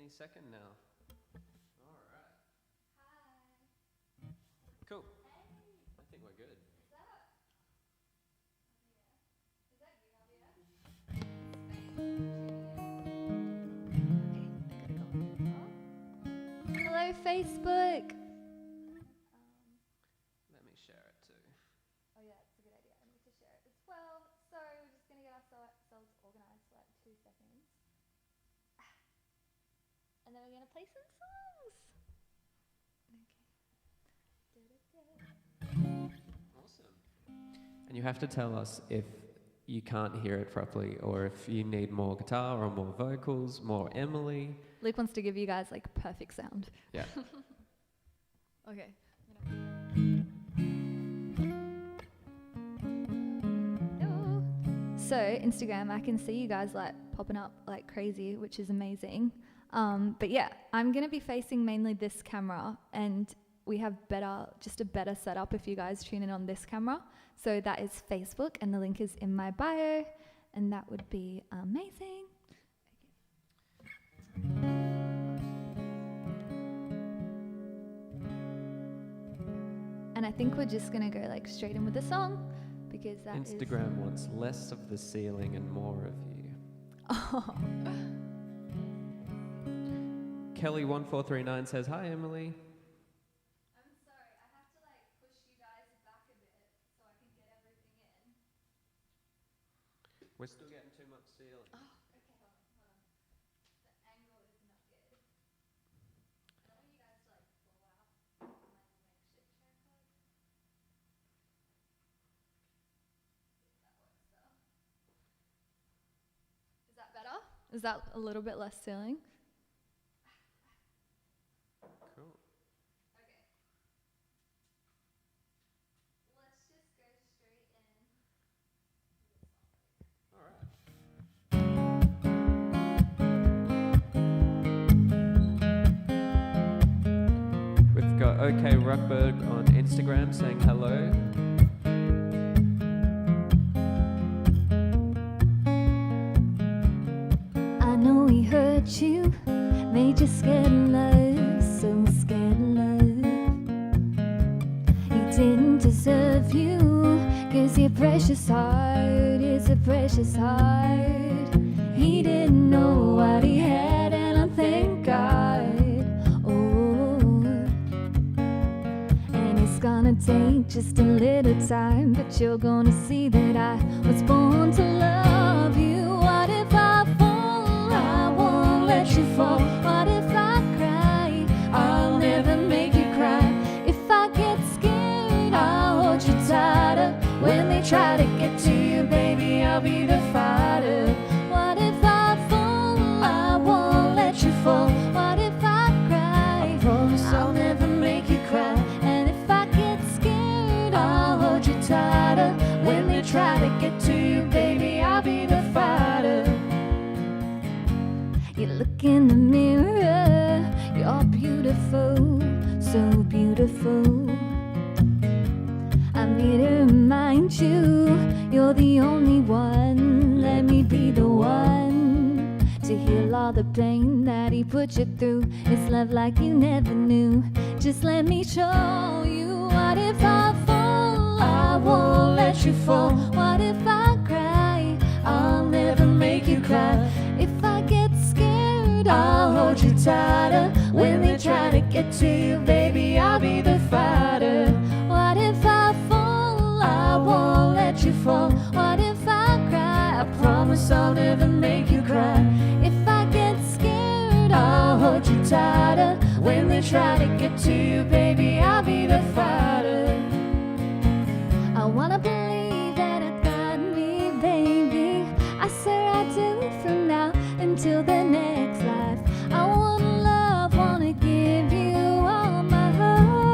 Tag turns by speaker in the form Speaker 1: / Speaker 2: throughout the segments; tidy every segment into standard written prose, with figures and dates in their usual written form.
Speaker 1: any second now. All right. Hi. Cool. I think we're good.
Speaker 2: Hello, Facebook.
Speaker 1: Let me share it too.
Speaker 2: Oh yeah, it's a good idea. I need to share it as well. So we're just going to get ourselves organized for like 2 seconds. And then we're going to play some songs. Okay.
Speaker 1: Awesome. And you have to tell us if you can't hear it properly or if you need more guitar or more vocals, more Emily.
Speaker 2: Luke wants to give you guys like perfect sound.
Speaker 1: Yeah.
Speaker 2: Okay. Hello. So Instagram, I can see you guys like popping up like crazy, which is amazing. But yeah, I'm gonna be facing mainly this camera, and we have just a better setup if you guys tune in on this camera. So that is Facebook, and the link is in my bio, and that would be amazing. And I think we're just gonna go like straight in with the song, because that
Speaker 1: Instagram wants less of the ceiling and more of you.
Speaker 2: Oh.
Speaker 1: Kelly1439 says, hi, Emily.
Speaker 2: I'm sorry, I have to like push you guys back a bit so I can get everything in.
Speaker 1: We're still getting too much ceiling.
Speaker 2: Oh, okay, hold on. The angle is not good. I don't want you guys to like fall out on my makeshift tripod. See if that works though. Is that better? Is that a little bit less ceiling?
Speaker 1: Cool.
Speaker 2: Okay. Let's just go straight in.
Speaker 1: All right. We've got OK Ruckberg on Instagram saying hello.
Speaker 2: I know he hurt you, made you scared of love, so scared of love. He didn't deserve you, 'cause your precious heart is a precious heart. He didn't know what he had, and I thank God. Oh, and it's gonna take just a little time, but you're gonna see that I was born to love you. What if I fall? I won't let you fall. What if I cry? I'll never make you cry. If I get scared, I'll hold you tighter. When they try to get to you, baby, I'll be the fighter. What if I fall? I won't let you fall. What if I cry? I promise I'll never make you cry. And if I get scared, I'll hold you tighter. When they try to get to you, baby, I'll be the fighter. You look in the mirror, you're beautiful, so beautiful. I'm here to remind you, you're the only one. Let me be the one to heal all the pain that he put you through. It's love like you never knew. Just let me show you. What if I fall? I won't let you fall. What if I cry? I'll never make you cry. If I get scared, I'll hold you tighter. When they try to get to you, baby, I'll be the fighter. What if I fall? I won't let you fall. What if I cry? I promise I'll never make you cry. If I get scared, I'll hold you tighter. When they try to get to you, baby, I'll be the fighter. I wanna believe that it got me, baby. I swear I do from now until the next life. I wanna love, wanna give you all my heart.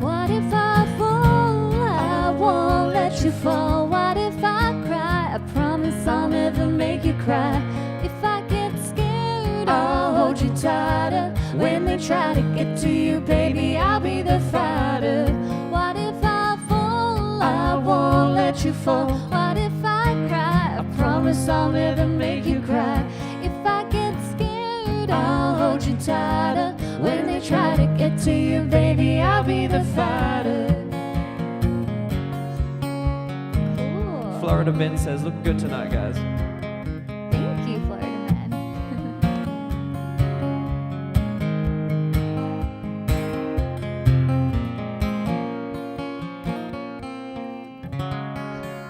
Speaker 2: What if I fall? I won't let you fall. What if I cry? I promise I'll never make you cry. If I get scared, I'll hold you tighter. When they try to get to you, baby, I'll be the fighter. What if I fall? I won't let you fall. What if I cry? I promise I'll never make you cry. If I get
Speaker 1: Florida Ben says, looking good tonight, guys.
Speaker 2: Thank you, Florida Man.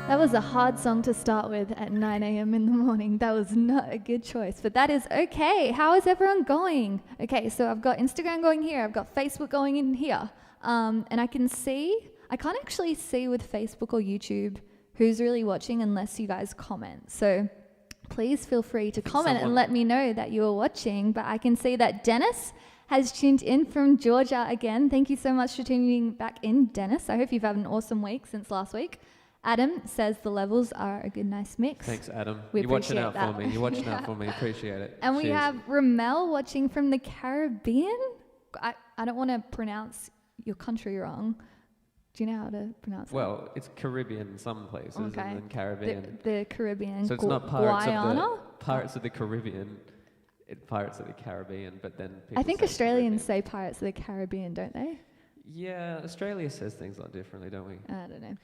Speaker 2: That was a hard song to start with at 9 a.m. in the morning. That was not a good choice, but that is okay. How is everyone going? Okay, so I've got Instagram going here. I've got Facebook going in here. And I can't actually see with Facebook or YouTube who's really watching unless you guys comment. So please feel free to comment and let me know that you are watching. But I can see that Dennis has tuned in from Georgia again. Thank you so much for tuning back in, Dennis. I hope you've had an awesome week since last week. Adam says the levels are a good, nice mix.
Speaker 1: Thanks, Adam.
Speaker 2: We
Speaker 1: You're watching out
Speaker 2: appreciate
Speaker 1: for
Speaker 2: that.
Speaker 1: me. You're watching out for me. Appreciate it.
Speaker 2: And we
Speaker 1: Cheers.
Speaker 2: have Ramel watching from the Caribbean. I don't want to pronounce your country wrong. Do you know how to pronounce it?
Speaker 1: Well, it's Caribbean in some places and then Caribbean.
Speaker 2: The Caribbean.
Speaker 1: So it's not Pirates of the Caribbean. It's Pirates of the Caribbean, but then people
Speaker 2: I think
Speaker 1: say
Speaker 2: Australians
Speaker 1: Caribbean.
Speaker 2: say Pirates of the Caribbean, don't they?
Speaker 1: Yeah, Australia says things a lot differently, don't we?
Speaker 2: I don't know.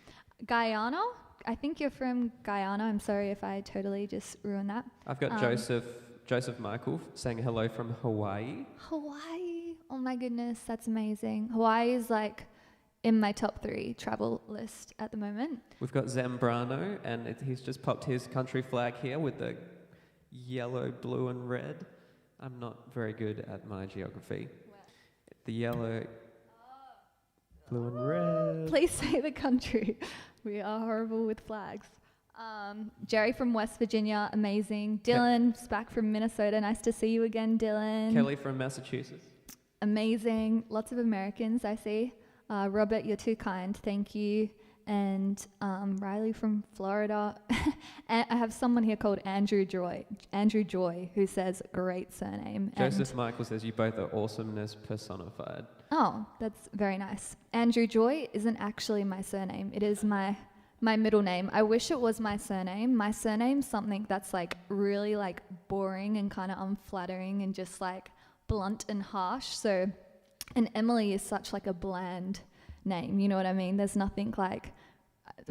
Speaker 2: Guyana? I think you're from Guyana. I'm sorry if I totally just ruined that.
Speaker 1: I've got Joseph Michael saying hello from Hawaii.
Speaker 2: Hawaii. Oh my goodness, that's amazing. Hawaii is like in my top 3 travel list at the moment.
Speaker 1: We've got Zambrano, and he's just popped his country flag here with the yellow, blue, and red. I'm not very good at my geography. The yellow, blue, and red.
Speaker 2: Please say the country. We are horrible with flags. Jerry from West Virginia, amazing. Dylan's back from Minnesota. Nice to see you again, Dylan.
Speaker 1: Kelly from Massachusetts.
Speaker 2: Amazing. Lots of Americans, I see. Robert, you're too kind. Thank you. And Riley from Florida. And I have someone here called Andrew Joy, who says great surname.
Speaker 1: Joseph Michael says you both are awesomeness personified.
Speaker 2: Oh, that's very nice. Andrew Joy isn't actually my surname. It is my middle name. I wish it was my surname. My surname's something that's like really like boring and kind of unflattering and just like blunt and harsh. So, and Emily is such like a bland name. You know what I mean? There's nothing like,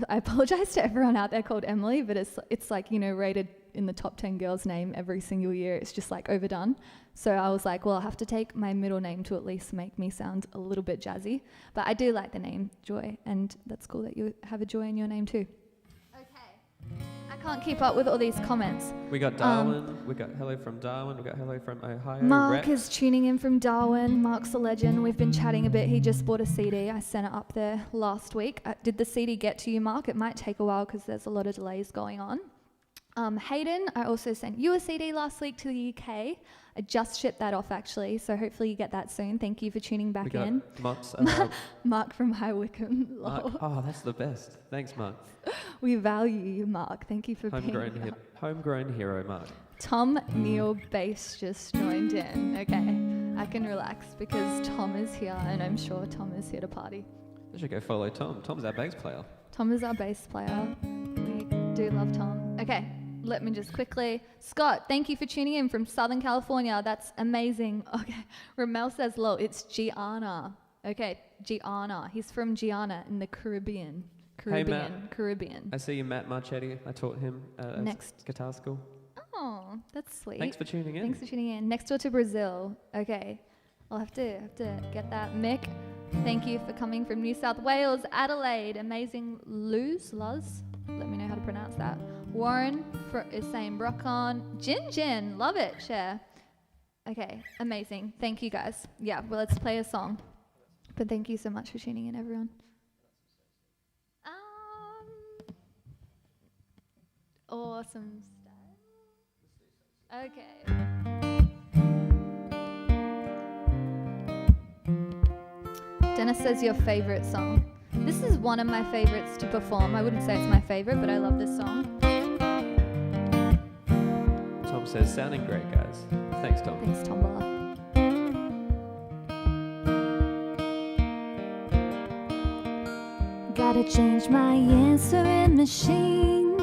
Speaker 2: I apologize to everyone out there called Emily, but it's like, you know, rated in the top 10 girls' name every single year. It's just like overdone. So I was like, well, I'll have to take my middle name to at least make me sound a little bit jazzy. But I do like the name Joy, and that's cool that you have a Joy in your name too. Okay. I can't keep up with all these comments.
Speaker 1: We got Darwin. We got hello from Darwin. We got hello from Ohio.
Speaker 2: Mark is tuning in from Darwin. Mark's a legend. We've been chatting a bit. He just bought a CD. I sent it up there last week. Did the CD get to you, Mark? It might take a while because there's a lot of delays going on. Hayden, I also sent you a CD last week to the UK. I just shipped that off actually, so hopefully you get that soon. Thank you for tuning back in. Mark from High Wycombe.
Speaker 1: Mark, oh, that's the best. Thanks, Mark.
Speaker 2: We value you, Mark. Thank you for being here.
Speaker 1: Homegrown hero, Mark.
Speaker 2: Tom Neil Bass just joined in. Okay, I can relax because Tom is here, and I'm sure Tom is here to party.
Speaker 1: I should go follow Tom. Tom's our bass player.
Speaker 2: Tom is our bass player. We do love Tom. Okay. Let me just quickly. Scott, thank you for tuning in from Southern California. That's amazing. Okay. Ramel says, lol, it's Gianna. Okay, Gianna. He's from Gianna in the Caribbean.
Speaker 1: Hey, Matt.
Speaker 2: Caribbean.
Speaker 1: I see you, Matt Marchetti. I taught him at guitar school.
Speaker 2: Oh, that's sweet.
Speaker 1: Thanks for tuning in.
Speaker 2: Thanks for tuning in. Next door to Brazil. Okay. I'll have to get that. Mick, thank you for coming from New South Wales. Adelaide, amazing. Luz. Let me know how to pronounce that. Warren is saying Brockon. Jin, love it, share. Okay, amazing. Thank you guys. Yeah, well, let's play a song. But thank you so much for tuning in, everyone. Awesome stuff. Okay. Dennis says your favorite song. This is one of my favorites to perform. I wouldn't say it's my favorite, but I love this song.
Speaker 1: Tom says, sounding great, guys. Thanks, Tom.
Speaker 2: Thanks, Tombola. Gotta change my answering machine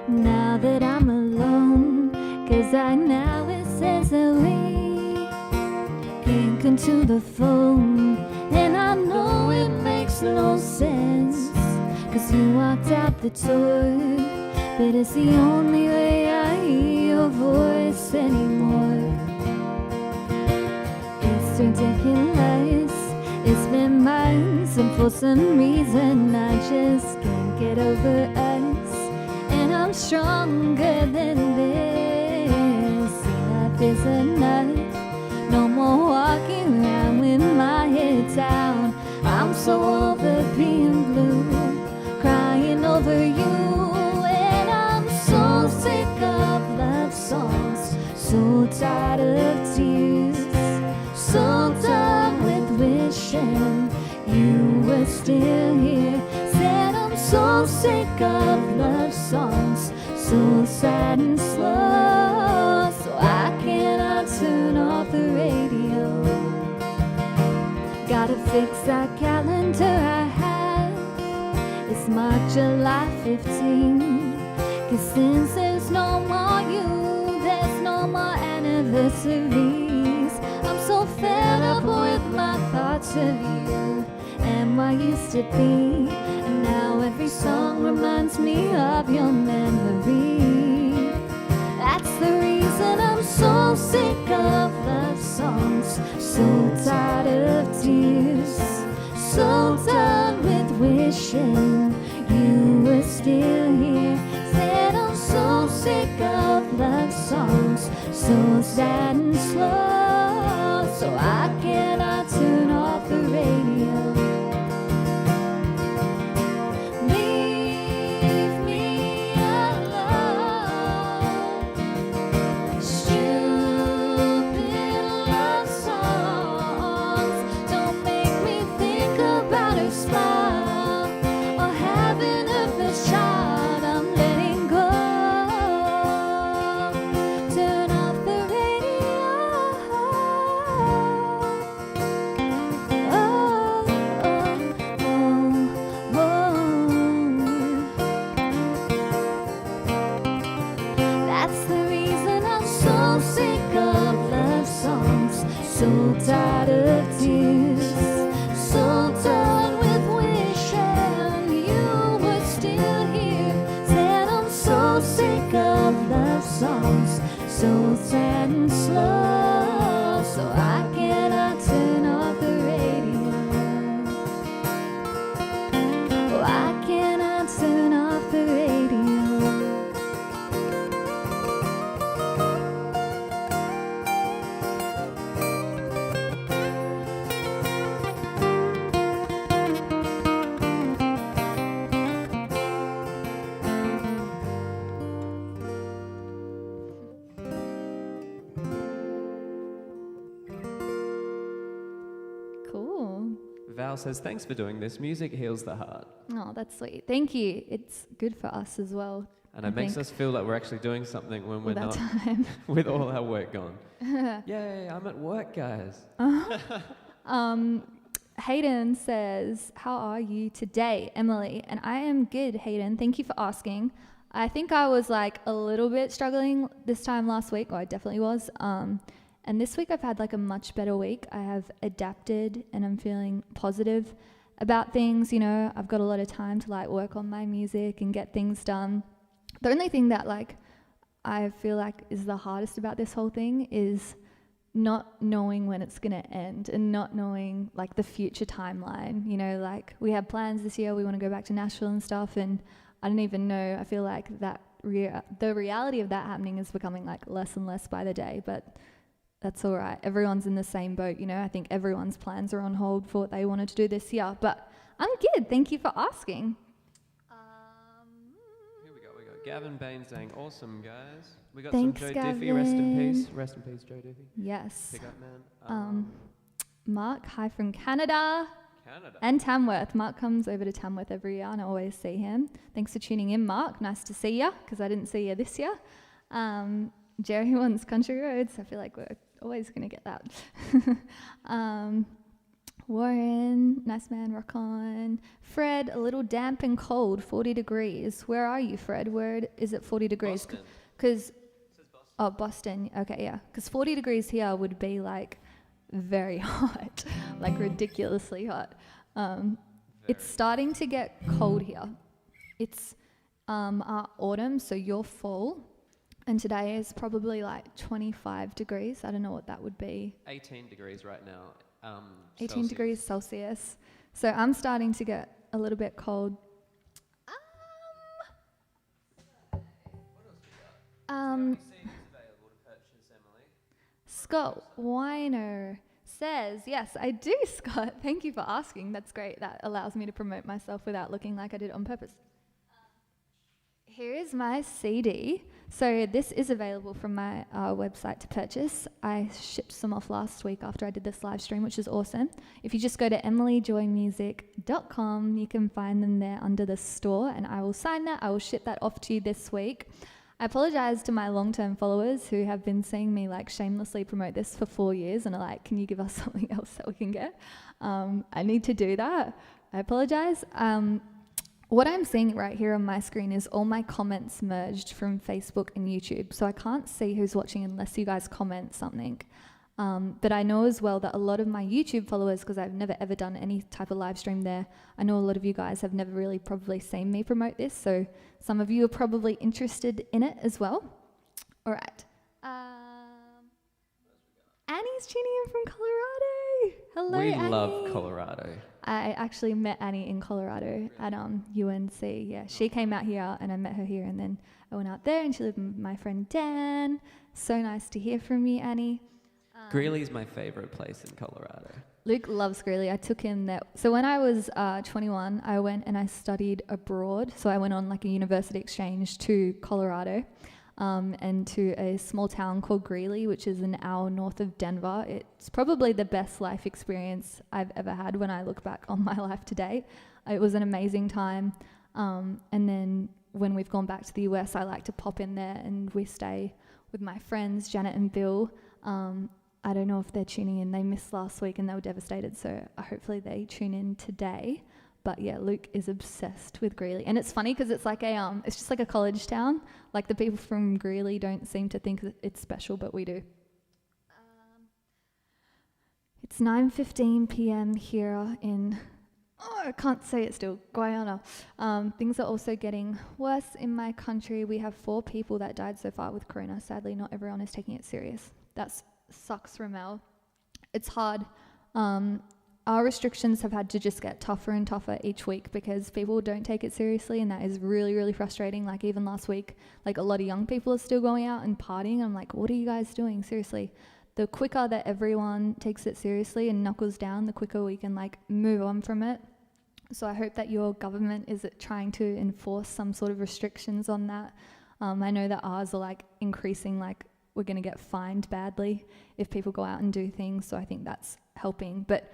Speaker 2: now that I'm alone, 'cause I now it says that we can't come to the phone, and I know it makes no sense, 'cause you walked out the door. But it's the only way I hear your voice anymore. It's ridiculous, it's been months, and for some reason I just can't get over us. And I'm stronger than this. Enough is enough. No more walking around with my head down. I'm so over being blue, crying over you. And I'm so sick of love songs, so tired of tears, so done with wishing you were still here. Said I'm so sick of love songs, so sad and slow, so I cannot turn off the radio. Gotta fix that calendar I have. It's March, July 15. 'Cause since there's no more you, there's no more anniversaries. I'm so fed up with my thoughts of you and what used to be. And now every song reminds me of your memory. That's the reason I'm so sick of love songs, so tired of tears, so done with wishing you were still here. Said I'm so sick of love songs, so sad and slow, so I cannot turn off the radio. Leave me alone. Stupid love songs don't make me think about her smile or having her first child. I'm letting go. Turn off the radio. Oh, oh, oh, that's the reason I'm so sick of love songs, so tired of tears, so done with wishing you were still here. Said I'm so sick of love songs, so sad and slow, so I cannot turn off the radio. Oh, I cannot turn off the radio. Cool.
Speaker 1: Val says, thanks for doing this. Music heals the heart.
Speaker 2: Oh, that's sweet. Thank you. It's good for us as well.
Speaker 1: And it makes us feel like we're actually doing something when we're
Speaker 2: that
Speaker 1: not,
Speaker 2: time.
Speaker 1: with all our work gone. Yay, I'm at work, guys.
Speaker 2: Hayden says, how are you today, Emily? And I am good, Hayden. Thank you for asking. I think I was like a little bit struggling this time last week, or I definitely was. And this week I've had like a much better week. I have adapted and I'm feeling positive about things. You know, I've got a lot of time to like work on my music and get things done. The only thing that like I feel like is the hardest about this whole thing is not knowing when it's going to end and not knowing like the future timeline. You know, like we have plans this year, we want to go back to Nashville and stuff, and I don't even know. I feel like that the reality of that happening is becoming like less and less by the day, but that's all right. Everyone's in the same boat, you know. I think everyone's plans are on hold for what they wanted to do this year, but I'm good. Thank you for asking.
Speaker 1: Here we go. Gavin Bain saying, awesome, guys. We got
Speaker 2: Thanks,
Speaker 1: some Joe
Speaker 2: Gavin.
Speaker 1: Diffie. Rest in peace. Rest in peace, Joe Diffie.
Speaker 2: Yes.
Speaker 1: Pick up, man.
Speaker 2: Mark, hi from Canada.
Speaker 1: Canada.
Speaker 2: And Tamworth. Mark comes over to Tamworth every year and I always see him. Thanks for tuning in, Mark. Nice to see you, because I didn't see you this year. Jerry wants Country Roads. I feel like we're always going to get that. Warren, nice man, rock on. Fred, a little damp and cold, 40 degrees. Where are you, Fred? Where is it 40 degrees?
Speaker 1: Boston.
Speaker 2: Because oh, Boston. Okay, yeah. Because 40 degrees here would be like very hot, like ridiculously hot. It's starting to get cold here. It's our autumn, so your fall. And today is probably like 25 degrees. I don't know what that would be.
Speaker 1: 18 degrees right now.
Speaker 2: 18
Speaker 1: Celsius.
Speaker 2: degrees Celsius. So I'm starting to get a little bit cold. Scott Weiner says, yes, I do, Scott. Thank you for asking. That's great. That allows me to promote myself without looking like I did it on purpose. Here is my CD. So this is available from my website to purchase. I shipped some off last week after I did this live stream, which is awesome. If you just go to emilyjoymusic.com, you can find them there under the store, and I will sign that. I will ship that off to you this week. I apologize to my long-term followers who have been seeing me like shamelessly promote this for 4 years and are like, can you give us something else that we can get? I need to do that. I apologize. What I'm seeing right here on my screen is all my comments merged from Facebook and YouTube. So I can't see who's watching unless you guys comment something. But I know as well that a lot of my YouTube followers, because I've never ever done any type of live stream there, I know a lot of you guys have never really probably seen me promote this. So some of you are probably interested in it as well. All right. Annie's tuning in from Colorado. Hello,
Speaker 1: We
Speaker 2: Annie.
Speaker 1: love Colorado.
Speaker 2: I actually met Annie in Colorado at UNC. Yeah, she came out here and I met her here, and then I went out there and she lived with my friend Dan. So nice to hear from you, Annie.
Speaker 1: Greeley's my favorite place in Colorado.
Speaker 2: Luke loves Greeley. I took him there. So when I was 21, I went and I studied abroad. So I went on like a university exchange to Colorado. And to a small town called Greeley, which is an hour north of Denver. It's probably the best life experience I've ever had when I look back on my life today. It was an amazing time. And then when we've gone back to the US, I like to pop in there and we stay with my friends, Janet and Bill. I don't know if they're tuning in. They missed last week and they were devastated, so hopefully they tune in today. But yeah, Luke is obsessed with Greeley. And it's funny because it's like it's just like a college town. Like the people from Greeley don't seem to think that it's special, but we do. It's 9:15 p.m. here in, I can't say it still, Guyana. Things are also getting worse in my country. We have 4 people that died so far with corona. Sadly, not everyone is taking it serious. That sucks, Ramel. It's hard. Our restrictions have had to just get tougher and tougher each week because people don't take it seriously, and that is really, really frustrating. Like even last week, like a lot of young people are still going out and partying. I'm like, what are you guys doing? Seriously. The quicker that everyone takes it seriously and knuckles down, the quicker we can like move on from it. So I hope that your government is trying to enforce some sort of restrictions on that. I know that ours are like increasing, like we're going to get fined badly if people go out and do things. So I think that's helping. But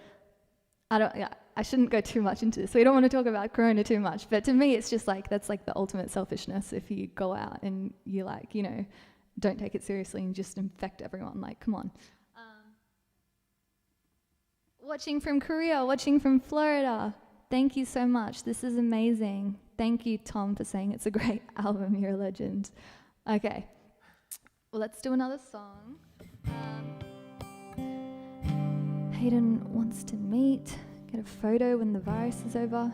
Speaker 2: I shouldn't go too much into this. We don't want to talk about corona too much, but to me, it's just like, that's like the ultimate selfishness. If you go out and you like, don't take it seriously and just infect everyone, like, come on. Watching from Korea, watching from Florida. Thank you so much. This is amazing. Thank you, Tom, for saying it's a great album. You're a legend. Okay. Well, let's do another song. Hayden wants to meet, get a photo when the virus is over.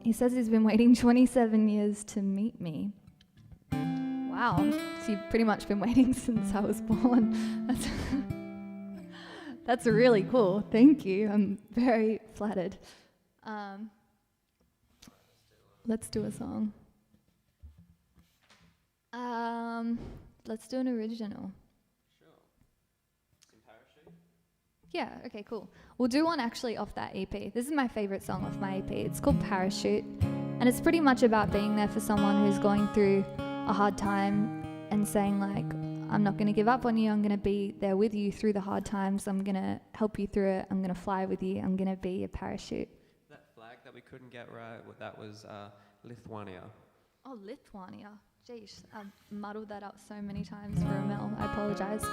Speaker 2: He says he's been waiting 27 years to meet me. Wow, so you've pretty much been waiting since I was born. That's really cool. Thank you. I'm very flattered. Let's do a song. Let's do an original. Yeah, okay, cool. We'll do one actually off that EP. This is my favorite song off my EP. It's called Parachute. And it's pretty much about being there for someone who's going through a hard time and saying like, I'm not going to give up on you. I'm going to be there with you through the hard times. I'm going to help you through it. I'm going to fly with you. I'm going to be your parachute.
Speaker 1: That flag that we couldn't get right, that was Lithuania.
Speaker 2: Oh, Lithuania. Jeez, I've muddled that up so many times for Amel. I apologize.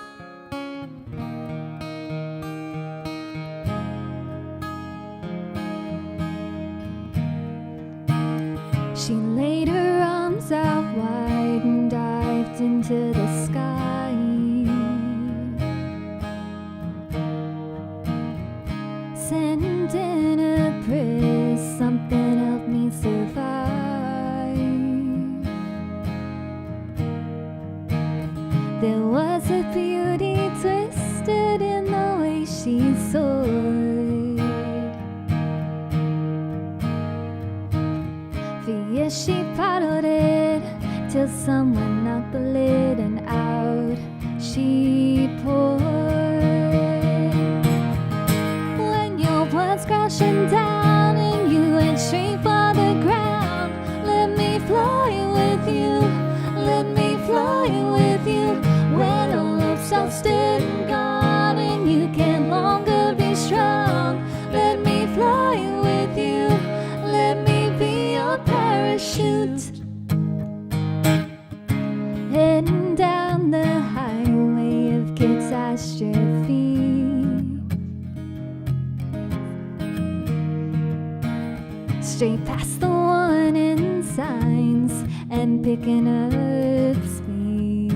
Speaker 2: She laid her arms out wide and dived into the sky. Send in a prayer, something helped me survive. with beauty twisted in the way she soared. For years she paddled it till someone knocked the lid and out she poured. When your world's crashing down and you went straight for the ground, let me fly with you, let me fly with you. When all hope's lost and gone and you can longer be strong, let me fly with you, let me be your parachute. Heading down the highway of catastrophe, straight past the warning signs and picking up speed.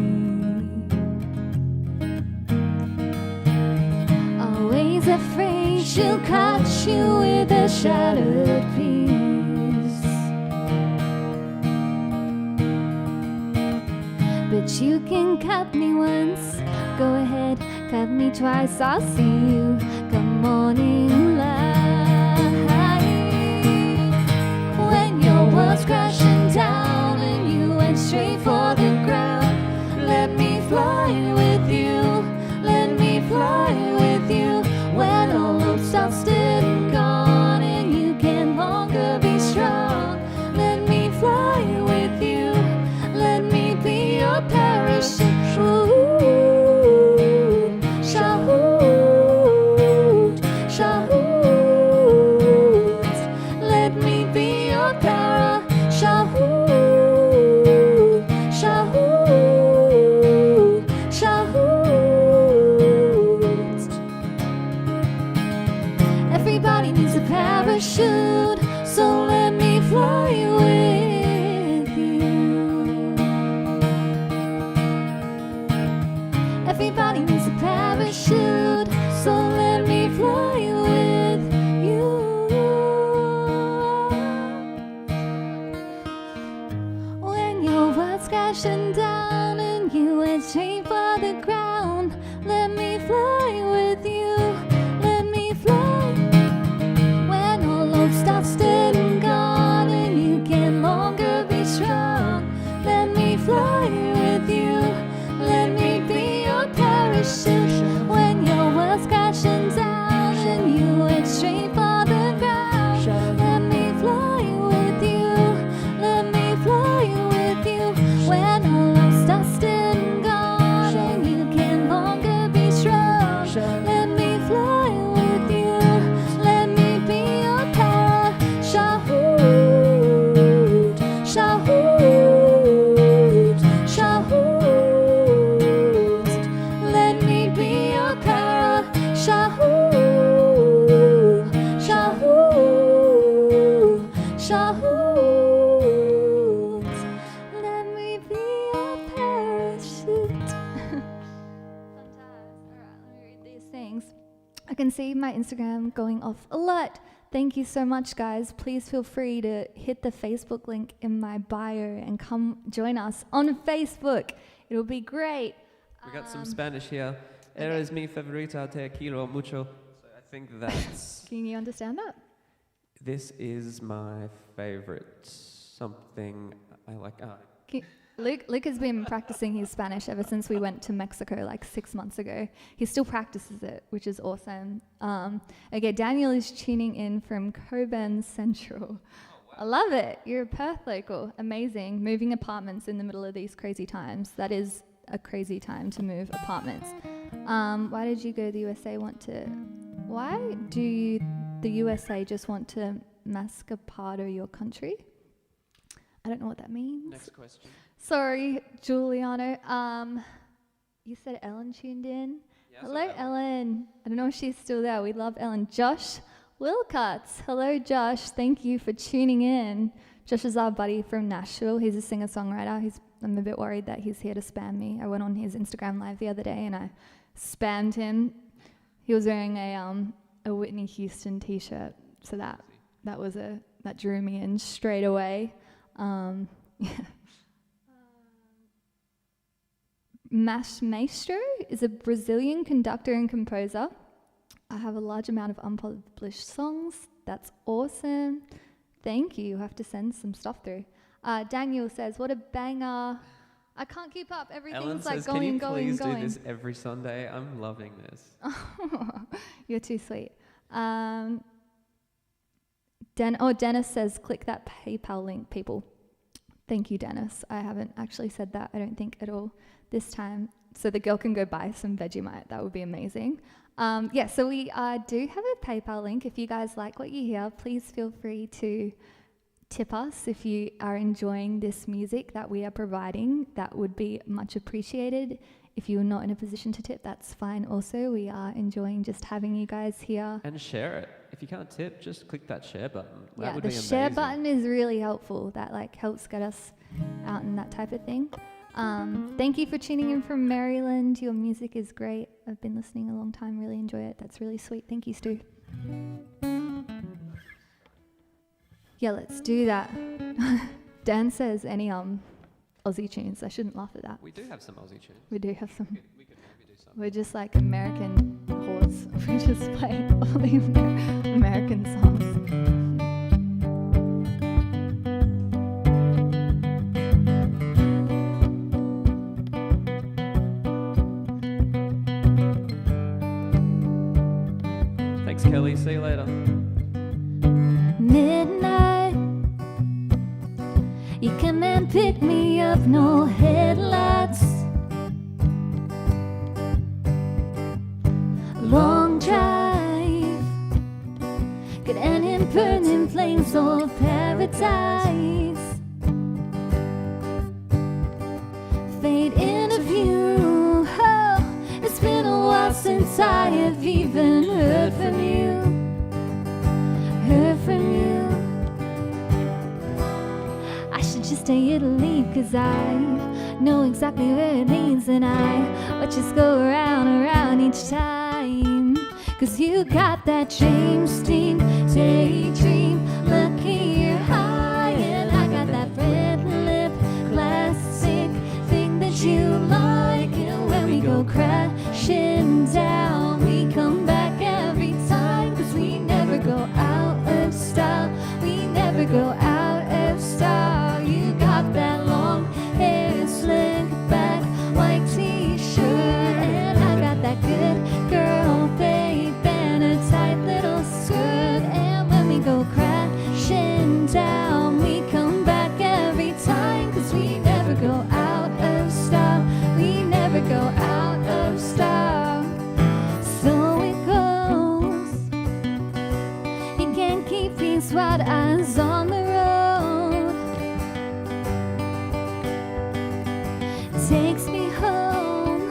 Speaker 2: Always afraid she'll catch you with a shattered piece. But you can cut me once, go ahead, cut me twice, I'll see you come morning light. When your world's crashing down and you went straight for the ground, let me fly with you, let me fly with you. When all hope's lost and gone and you can longer be strong, let me fly with you, let me be your parachute. Shout, shout, let me be your parachute. Shout, shout. Everybody needs a parachute, so let me fly with you. Everybody needs a parachute, so let me fly with you. When your world's crashing down and you went straight for the ground, let me fly with you, let me fly. When all hope's lost and gone and you can longer be strong, let me fly with you, let me be your parachute. When your world's crashing down and you went straight for the ground, let me fly with you, let me fly with you. When all hope's lost and gone and you can longer be strong, let me fly with you, let me be your parachute. Shout, shout, let me be your parachute. Shout, shout, let me be your parachute. Sometimes. Alright, let me read these things. I can see my Instagram going off a lot. Thank you so much, guys. Please feel free to hit the Facebook link in my bio and come join us on Facebook. It'll be great.
Speaker 1: We got some Spanish here. Eres mi favorita, te quiero mucho. So I think that's...
Speaker 2: Can you understand that?
Speaker 1: This is my favorite something I like.
Speaker 2: Luke has been practicing his Spanish ever since we went to Mexico like 6 months ago. He still practices it, which is awesome. Okay, Daniel is tuning in from Coburn Central. Oh, wow. I love it. You're a Perth local. Amazing. Moving apartments in the middle of these crazy times. That is a crazy time to move apartments. Why did you go to the USA? Why do the USA just want to mascapado your country? I don't know what that means.
Speaker 1: Next question.
Speaker 2: Sorry, Giuliano. You said Ellen tuned in.
Speaker 1: Yeah,
Speaker 2: hello, Ellen. I don't know if she's still there. We love Ellen. Josh Wilcots. Hello, Josh. Thank you for tuning in. Josh is our buddy from Nashville. He's a singer-songwriter. I'm a bit worried that he's here to spam me. I went on his Instagram live the other day and I spammed him. He was wearing a Whitney Houston t-shirt, so that drew me in straight away. Maestro is a Brazilian conductor and composer. I have a large amount of unpublished songs. That's awesome. Thank you. You have to send some stuff through. Daniel says, what a banger. I can't keep up. Everything's
Speaker 1: Ellen
Speaker 2: like
Speaker 1: says,
Speaker 2: going.
Speaker 1: can you please do this every Sunday? I'm loving this.
Speaker 2: You're too sweet. Dennis says, click that PayPal link, people. Thank you, Dennis. I haven't actually said that, I don't think, at all this time. So the girl can go buy some Vegemite. That would be amazing. So we do have a PayPal link. If you guys like what you hear, please feel free to tip us. If you are enjoying this music that we are providing, that would be much appreciated. If you're not in a position to tip, that's fine also. We are enjoying just having you guys here.
Speaker 1: And share it. If you can't tip, just click that share button.
Speaker 2: Yeah, the share button is really helpful. That helps get us out and that type of thing. Thank you for tuning in from Maryland. Your music is great. I've been listening a long time, really enjoy it. That's really sweet. Thank you, Stu. Yeah, let's do that. Dan says any Aussie tunes. I shouldn't laugh at that.
Speaker 1: We do have some Aussie tunes.
Speaker 2: We do have some.
Speaker 1: We could maybe do something.
Speaker 2: We're just like American whores. We just play all the American songs.
Speaker 1: Thanks, Kelly. See you later.
Speaker 2: Midnight, you come and pick me up, no headlights. Long drive, could end in burning flames of paradise. Fade into view, oh, it's been a while since I have even heard from you. Heard from you. I should just stay here to leave, cause I know exactly where it leads, and I watch us go around and around each time. Cause you got that James Dean daydream, lucky you're high, and I got that red lip classic thing that you like. And when we go crashing down, we come back every time, cause we never go out of style. We never go out of style. You got that long hair, slick back, white t-shirt, and I got that good girl babe and a tight little skirt. And when we go crashing down, we come back every time, cause we never go out of style. We never go out of style. So it goes. You can't keep these wide eyes on the road. Takes me home.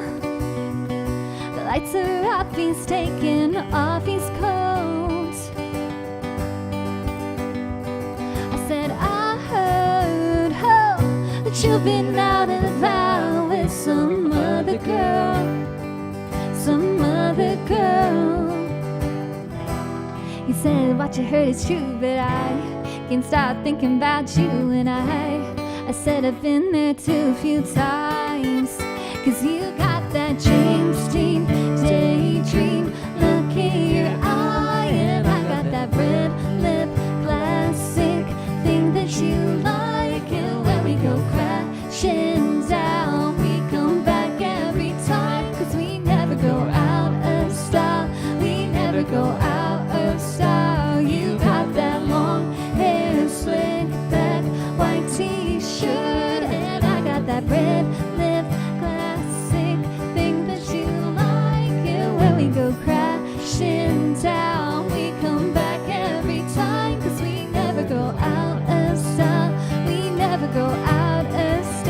Speaker 2: The lights are off, he's taking off his coat. I said, I heard, oh, that you've been out and about with some other girl. Some other girl. He said, what you heard is true, but I can't stop thinking about you. And I said, I've been there too a few times. Cause you got that James Dean daydream, look in your eye. And I got that red lip classic thing that you like. And when we go crashing down, we come back every time, cause we never go out of style. We never go out of style. You got that long hair, slick back, white t-shirt, and I got that red lip classic thing that you like. And when we go crashing down, we come back every time, cause we never go out of style. We never go out of style.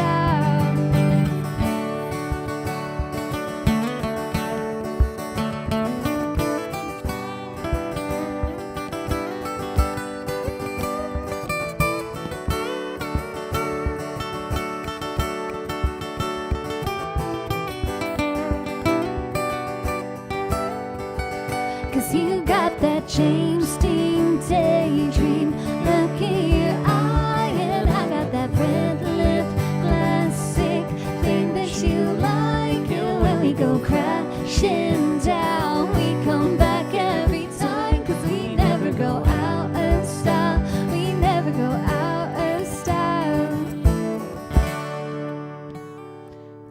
Speaker 2: Cause you got that James Dean daydream, look in your eye. And I got that red lip classic thing that you like. crashing down. We come back every time, 'cause we never go out of style. We never go out of style.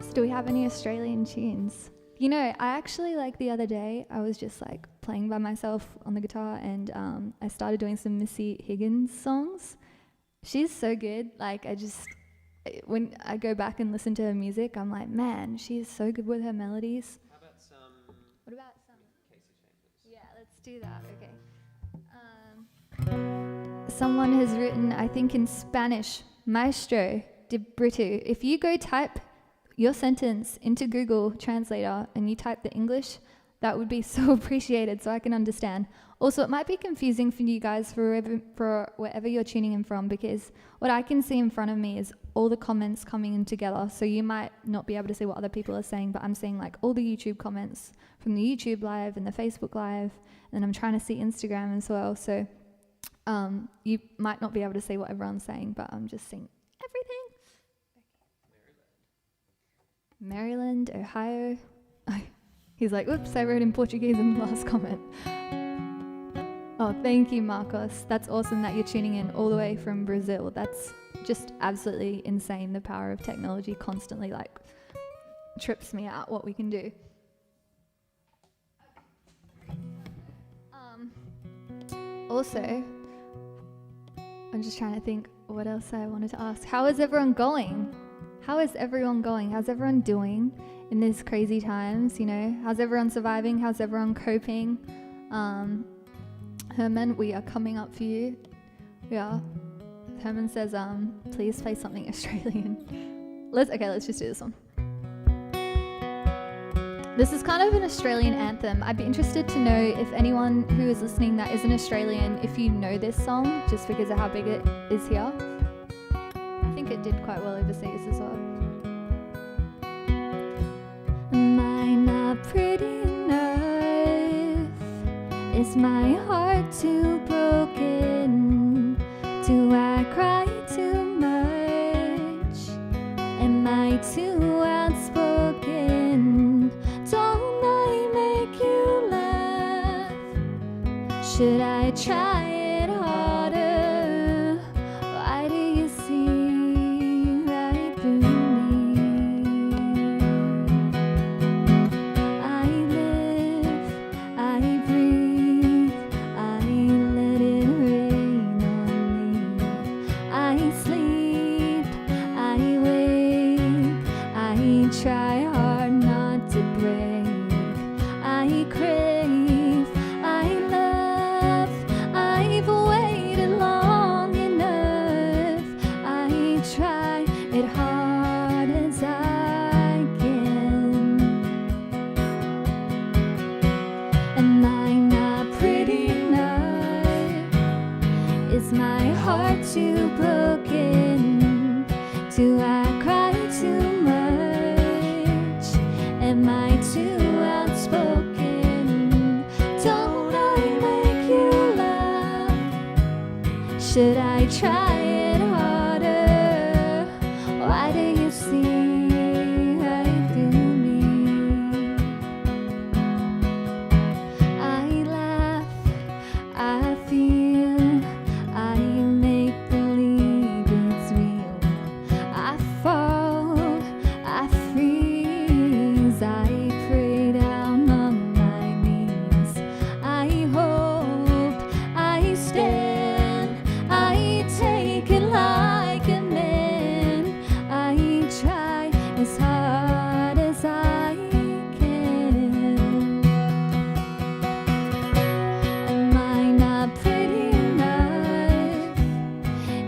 Speaker 2: So do we have any Australian tunes? You know, I actually, like, the other day, I was just, like, playing by myself on the guitar, and I started doing some Missy Higgins songs. She's so good. Like, when I go back and listen to her music, I'm like, man, she is so good with her melodies.
Speaker 1: How about some?
Speaker 2: What about some?
Speaker 1: Casey Chambers.
Speaker 2: Yeah, let's do that. Okay. Someone has written, I think in Spanish, Maestro de Brito. If you go type your sentence into Google Translator and you type the English, that would be so appreciated so I can understand. Also, it might be confusing for you guys for wherever you're tuning in from, because what I can see in front of me is all the comments coming in together. So you might not be able to see what other people are saying, but I'm seeing like all the YouTube comments from the YouTube live and the Facebook live, and I'm trying to see Instagram as well. So you might not be able to see what everyone's saying, but I'm just seeing everything. Maryland, Ohio. He's like, oops, I wrote in Portuguese in the last comment. Oh, thank you, Marcos. That's awesome that you're tuning in all the way from Brazil. That's just absolutely insane. The power of technology constantly, like, trips me out what we can do. Also, I'm just trying to think what else I wanted to ask. How is everyone going? How is everyone going? How's everyone doing in these crazy times, you know? How's everyone surviving? How's everyone coping? Herman, we are coming up for you. Yeah. Herman says, please play something Australian. Let's just do this one. This is kind of an Australian anthem. I'd be interested to know if anyone who is listening that isn't Australian, if you know this song, just because of how big it is here. I think it did quite well overseas as well. Am I not pretty enough? Is my heart too broken? Do I cry too much? Am I too outspoken? Don't I make you laugh? Should I try it harder? Why do you see right through me? I live, I breathe, I let it rain on me. I sleep, I wake, I try hard not to break. I crave, I love, I've waited long enough. I try it hard as I can. Am I not pretty enough? Is my heart too broken? Do I cry too much? Am I too outspoken? Don't I make you laugh? Should I try it harder? Why do you see right through me? I laugh, I feel, I make believe it's real. I fall, I freeze, I pray down on my knees. I hope, I stand, I take it like a man. I try as hard as I can. Am I not pretty enough?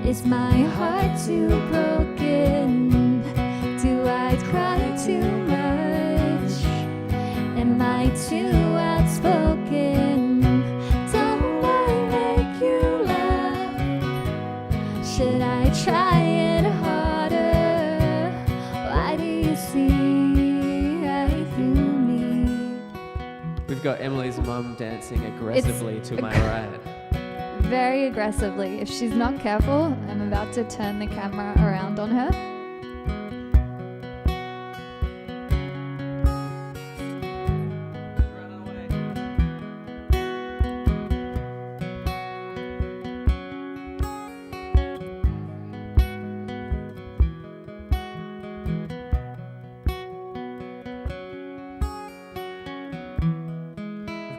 Speaker 2: Is my heart too broken? Do I cry too much? Am I too outspoken? Don't I make you laugh? Should I try it harder? Why do you see right through me?
Speaker 1: We've got Emily's mum dancing aggressively to my right.
Speaker 2: Very aggressively. If she's not careful, I'm about to turn the camera around on her.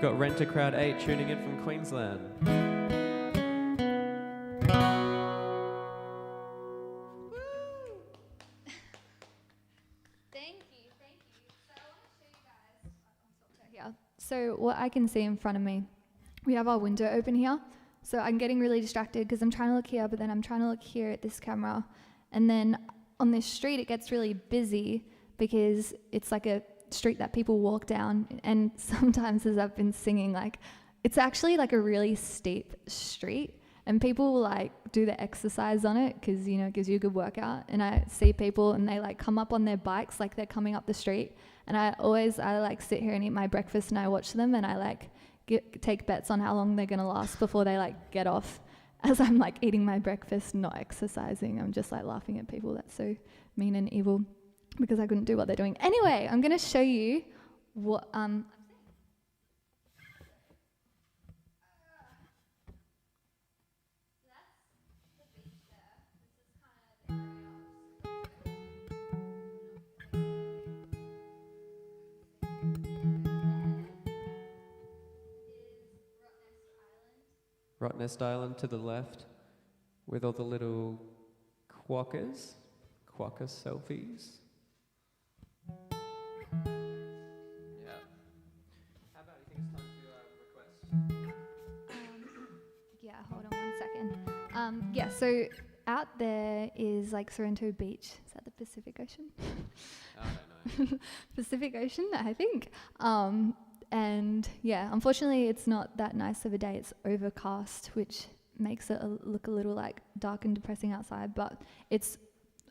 Speaker 1: got Rent a Crowd 8 tuning in from Queensland.
Speaker 2: So what I can see in front of me, we have our window open here. So I'm getting really distracted because I'm trying to look here, but then I'm trying to look here at this camera. And then on this street, it gets really busy because it's like a street that people walk down. And sometimes as I've been singing, like, it's actually like a really steep street. And people will like do the exercise on it because, you know, it gives you a good workout. And I see people and they like come up on their bikes like they're coming up the street. And I like sit here and eat my breakfast and I watch them and I like take bets on how long they're going to last before they like get off. As I'm like eating my breakfast, not exercising, I'm just like laughing at people. That's so mean and evil because I couldn't do what they're doing. Anyway, I'm going to show you what...
Speaker 1: Rottnest Island to the left with all the little quokkas, quokka selfies. Yeah. How about you think it's time to request?
Speaker 2: Yeah, hold on 1 second. Yeah, so out there is like Sorrento Beach. Is that the Pacific Ocean?
Speaker 1: I don't know.
Speaker 2: Pacific Ocean, I think. And yeah, unfortunately, it's not that nice of a day. It's overcast, which makes it look a little like dark and depressing outside. But it's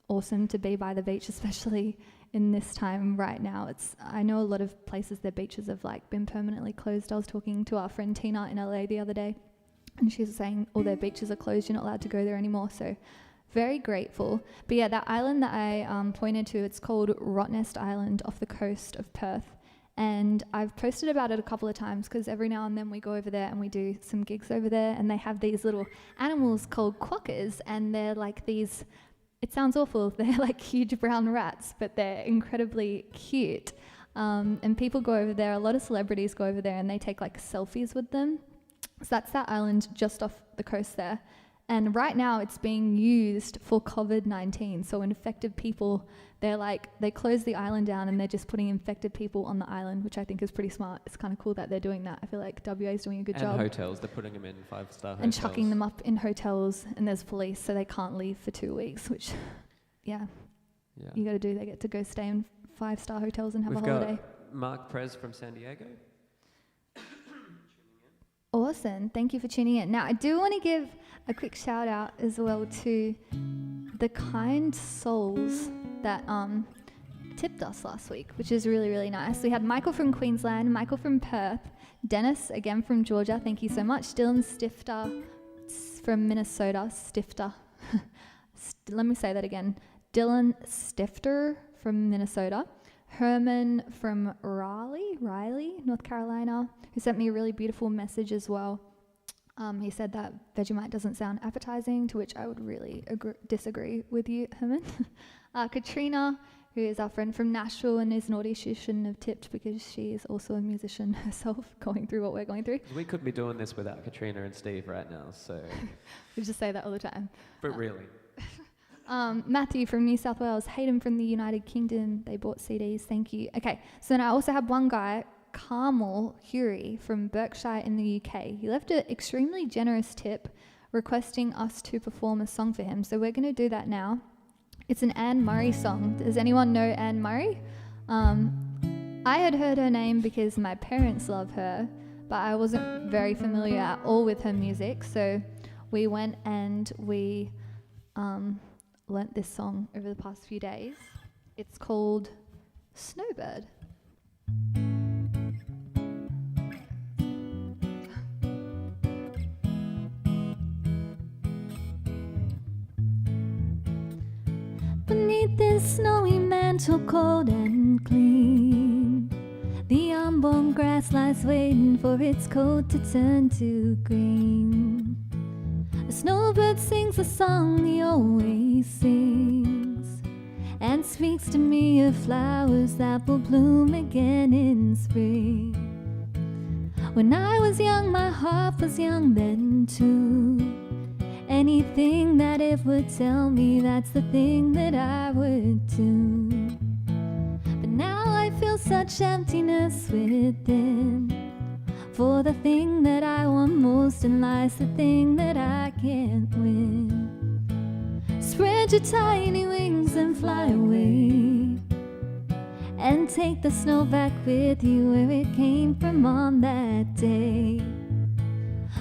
Speaker 2: awesome to be by the beach, especially in this time right now. I know a lot of places, their beaches have like been permanently closed. I was talking to our friend Tina in LA the other day, and she was saying all their beaches are closed. You're not allowed to go there anymore. So very grateful. But yeah, that island that I pointed to, it's called Rottnest Island off the coast of Perth. And I've posted about it a couple of times because every now and then we go over there and we do some gigs over there, and they have these little animals called quokkas, and they're like these, it sounds awful, they're like huge brown rats, but they're incredibly cute. And people go over there, a lot of celebrities go over there and they take like selfies with them. So that's that island just off the coast there. And right now it's being used for COVID-19. So infected people, they close the island down and they're just putting infected people on the island, which I think is pretty smart. It's kind of cool that they're doing that. I feel like WA is doing a good job.
Speaker 1: And hotels, they're putting them in 5-star hotels.
Speaker 2: And chucking them up in hotels, and there's police, so they can't leave for 2 weeks, which, yeah. You got to do. They get to go stay in 5-star hotels and have a holiday.
Speaker 1: We've got Mark Prez from San Diego.
Speaker 2: Awesome. Thank you for tuning in. Now, I do want to give a quick shout out as well to the kind souls that tipped us last week, which is really, really nice. We had Michael from Queensland, Michael from Perth, Dennis, again from Georgia, thank you so much, Dylan Stifter from Minnesota, Stifter. Let me say that again. Dylan Stifter from Minnesota, Herman from Raleigh, North Carolina, who sent me a really beautiful message as well. He said that Vegemite doesn't sound appetizing, to which I would really disagree with you, Herman. Katrina, who is our friend from Nashville and is naughty, she shouldn't have tipped because she is also a musician herself, going through what we're going through.
Speaker 1: We could be doing this without Katrina and Steve right now, so...
Speaker 2: We just say that all the time.
Speaker 1: But really.
Speaker 2: Matthew from New South Wales, Hayden from the United Kingdom, they bought CDs, thank you. Okay, so then I also have one guy, Carmel Hury from Berkshire in the UK. He left an extremely generous tip requesting us to perform a song for him, so we're going to do that now. It's an Anne Murray song. Does anyone know Anne Murray? I had heard her name because my parents love her, but I wasn't very familiar at all with her music, so we went and we learnt this song over the past few days. It's called Snowbird. Beneath this snowy mantle, cold and clean, the unborn grass lies waiting for its coat to turn to green. A snowbird sings a song he always sings, and speaks to me of flowers that will bloom again in spring. When I was young, my heart was young then too. Anything that it would tell me, that's the thing that I would do. But now I feel such emptiness within, for the thing that I want most in life's the thing that I can't win. Spread your tiny wings and fly away, and take the snow back with you where it came from on that day.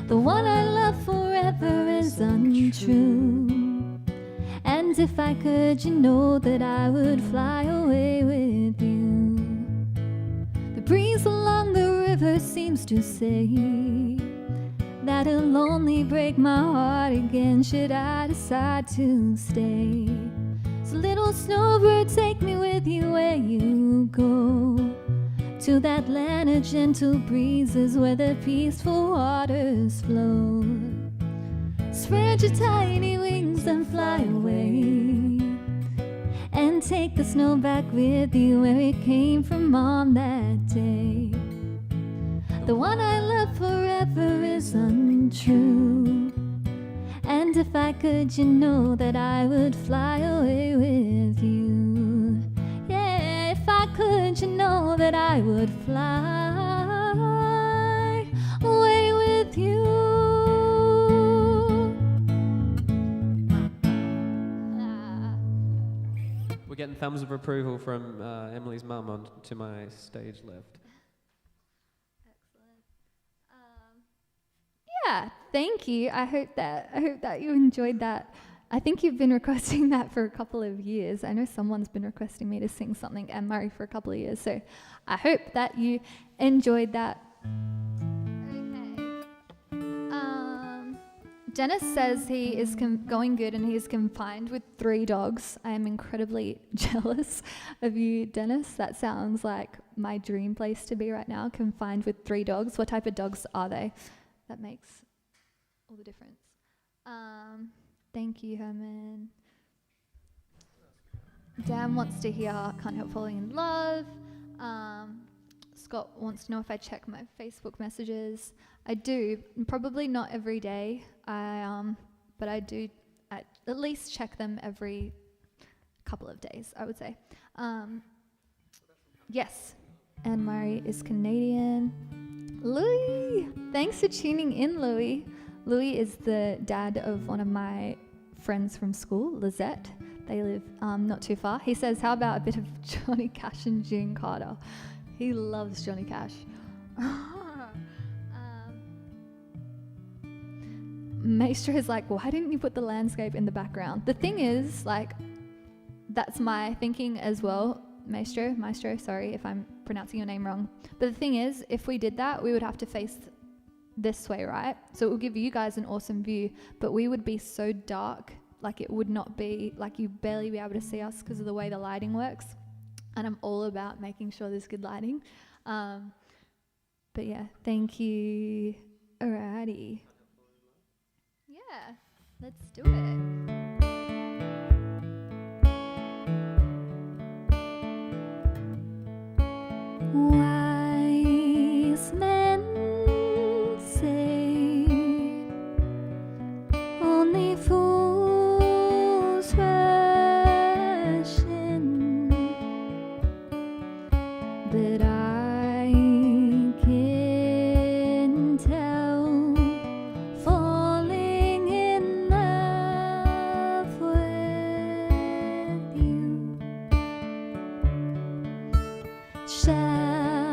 Speaker 2: The one I love forever is untrue, and if I could, you know that I would fly away with you. The breeze along the river seems to say that it'll only break my heart again should I decide to stay. So little snowbird, take me with you where you go, to that land of gentle breezes where the peaceful waters flow. Spread your tiny wings and fly away, and take the snow back with you where it came from on that day. The one I love forever is untrue, and if I could, you know that I would fly away with you. Yeah, if I could, you know that I would fly away with you.
Speaker 1: We're getting thumbs of approval from Emily's mum on to my stage left.
Speaker 2: Yeah, thank you. I hope that you enjoyed that. I think you've been requesting that for a couple of years. I know someone's been requesting me to sing something Anne-Marie for a couple of years, so I hope that you enjoyed that. Okay. Dennis says he is going good and he is confined with 3 dogs. I am incredibly jealous of you, Dennis. That sounds like my dream place to be right now, confined with 3 dogs. What type of dogs are they? That makes all the difference. Thank you, Herman. Dan wants to hear Can't Help Falling in Love. Scott wants to know if I check my Facebook messages. I do, probably not every day, but I do at least check them every couple of days, I would say. Yes, Anne-Marie is Canadian. Louis! Thanks for tuning in, Louis. Louis is the dad of one of my friends from school, Lizette. They live not too far. He says, how about a bit of Johnny Cash and June Carter? He loves Johnny Cash. Maestro is like, why didn't you put the landscape in the background? The thing is, like, that's my thinking as well. Maestro, sorry if I'm pronouncing your name wrong. But the thing is, if we did that, we would have to face this way, right? So it will give you guys an awesome view, but we would be so dark, like it would not be, like you'd barely be able to see us because of the way the lighting works. And I'm all about making sure there's good lighting. But yeah, thank you. Alrighty. Yeah, let's do it. Wise men say only fools rush in, but I can tell falling in love with you shall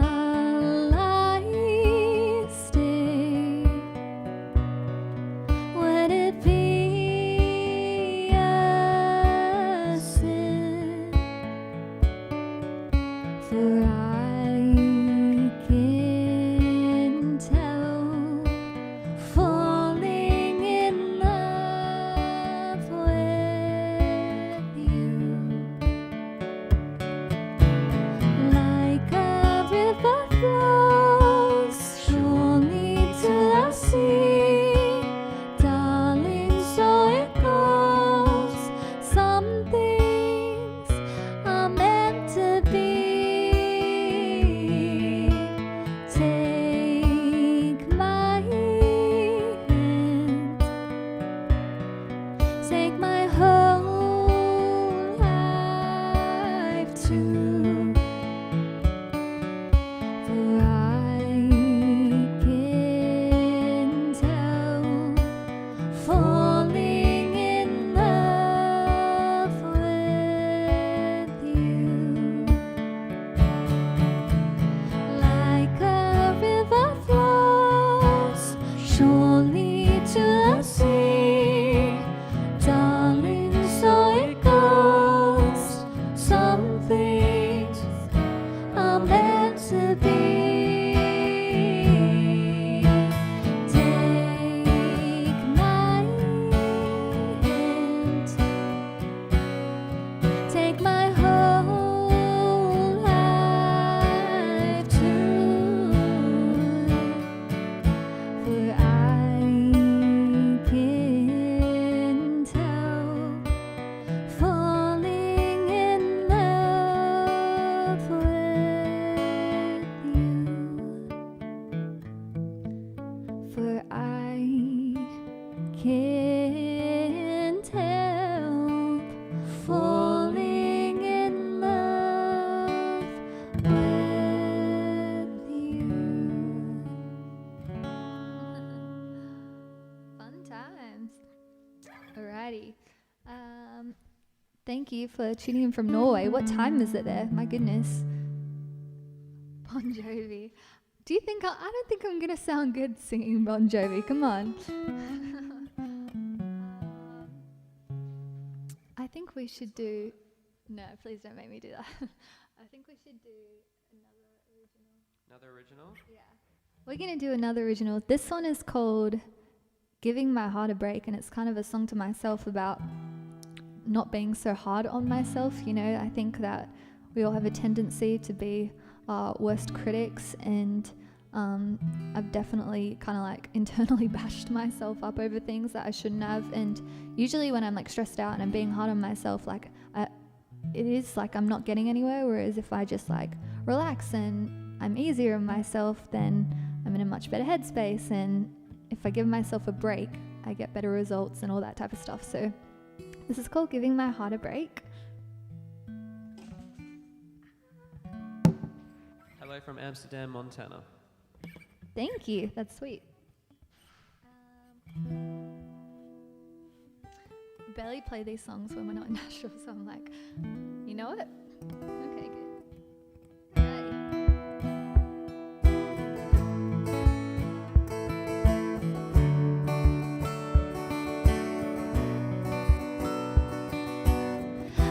Speaker 2: Thank you for tuning in from Norway. What time is it there? My goodness. Bon Jovi. Do you think I don't think I'm gonna sound good singing Bon Jovi. Come on. I think we should do. No, please don't make me do that. I think we should do another original.
Speaker 1: Another original?
Speaker 2: Yeah. We're gonna do another original. This one is called "Giving My Heart a Break," and it's kind of a song to myself about not being so hard on myself. You know, I think that we all have a tendency to be our worst critics, and I've definitely kind of like internally bashed myself up over things that I shouldn't have. And usually when I'm like stressed out and I'm being hard on myself, like it is like I'm not getting anywhere. Whereas if I just like relax and I'm easier on myself, then I'm in a much better headspace. And if I give myself a break, I get better results and all that type of stuff. So this is called "Giving My Heart a Break."
Speaker 1: Hello from Amsterdam, Montana.
Speaker 2: Thank you. That's sweet. I barely play these songs when we're not in Nashville, so I'm like, you know it? Okay, good. Alrighty.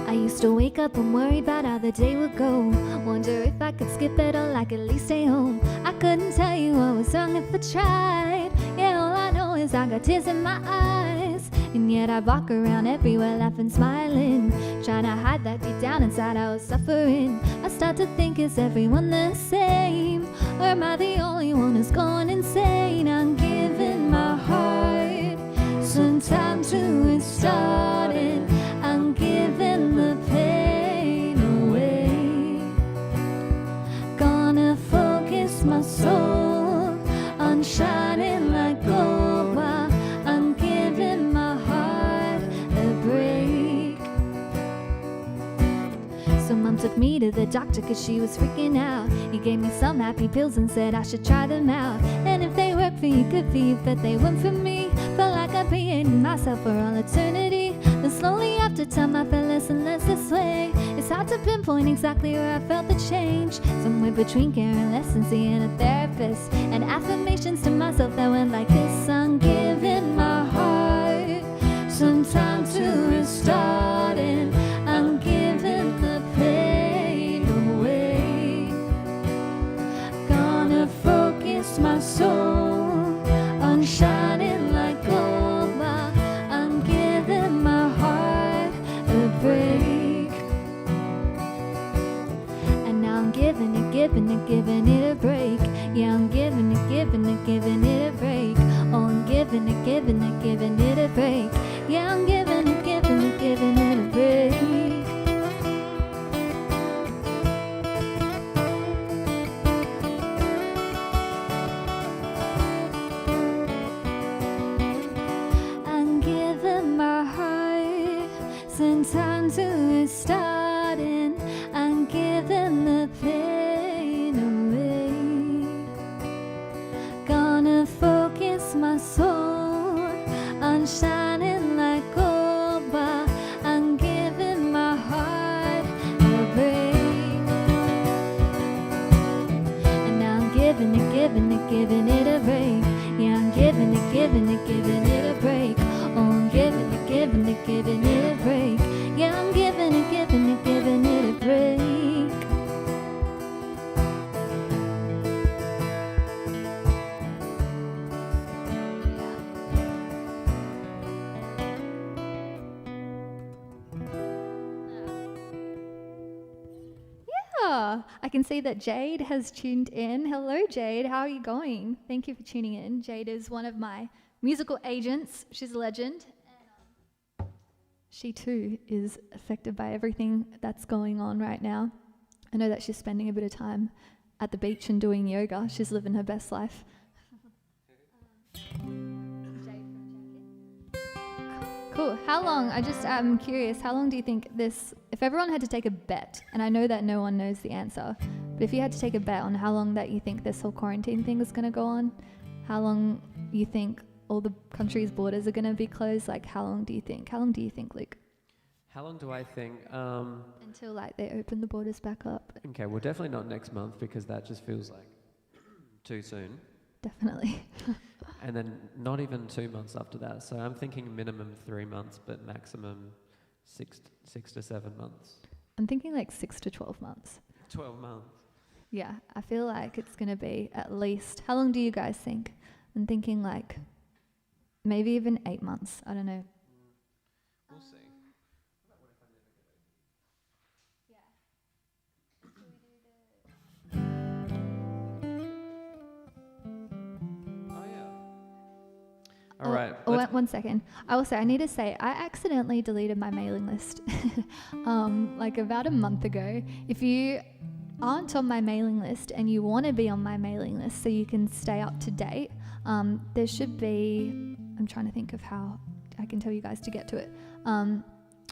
Speaker 2: I used to wake up and worry about how the day would go. Wonder if I could skip it or like at least stay home. I couldn't tell you what was wrong if I tried. Yeah, all I know is I got tears in my eyes. And yet I walk around everywhere laughing, smiling, trying to hide that deep down inside I was suffering. I start to think, is everyone the same? Or am I the only one who's gone insane? I'm giving my heart some time to restart it. I'm giving the pain away. Gonna focus my soul on shining like gold while I'm giving my heart a break. So mom took me to the doctor cause she was freaking out. He gave me some happy pills and said I should try them out. And if they work for you, good for you, but they weren't for me. Felt like I created myself for all eternity. Then slowly after time I felt less and less this way. It's hard to pinpoint exactly where I felt the change. Somewhere between caring less and seeing a therapist, and affirmations to myself that went like this. I'm giving my heart some time to restart it. I'm giving the pain away. Gonna focus my soul on shining like gold while I'm giving my heart a break. And now I'm giving it a break. Yeah, I'm giving it a break. Oh, I'm giving it a break. Yeah, I'm giving it a break. I'm giving my heart some time to restart it. I'm giving the pain away. Gonna focus my soul on shining like gold while I'm giving my heart a break. And now I'm giving it a break. Yeah, I'm giving it a break. Oh, I'm giving it a break. Yeah, I'm giving it a break. Yeah, I can see that Jade has tuned in. Hello, Jade. How are you going? Thank you for tuning in. Jade is one of my musical agents. She's a legend. And she too is affected by everything that's going on right now. I know that she's spending a bit of time at the beach and doing yoga. She's living her best life. Cool. How long, I'm curious, how long do you think this, if everyone had to take a bet, and I know that no one knows the answer, but if you had to take a bet on how long that you think this whole quarantine thing is going to go on, how long you think all the country's borders are going to be closed, like how long do you think, Luke?
Speaker 1: How long do I think?
Speaker 2: Until like they open the borders back up.
Speaker 1: Okay, well, definitely not next month because that just feels like too soon.
Speaker 2: Definitely.
Speaker 1: And then not even 2 months after that. So I'm thinking minimum 3 months, but maximum six to 7 months.
Speaker 2: I'm thinking like 6 to 12 months.
Speaker 1: 12 months.
Speaker 2: Yeah, I feel like it's going to be at least, how long do you guys think? I'm thinking like maybe even 8 months. I don't know.
Speaker 1: We'll see. Oh, yeah. All right.
Speaker 2: One second. I will say, I need to say, I accidentally deleted my mailing list like about a month ago. If you aren't on my mailing list and you want to be on my mailing list so you can stay up to date, there should be, I'm trying to think of how I can tell you guys to get to it.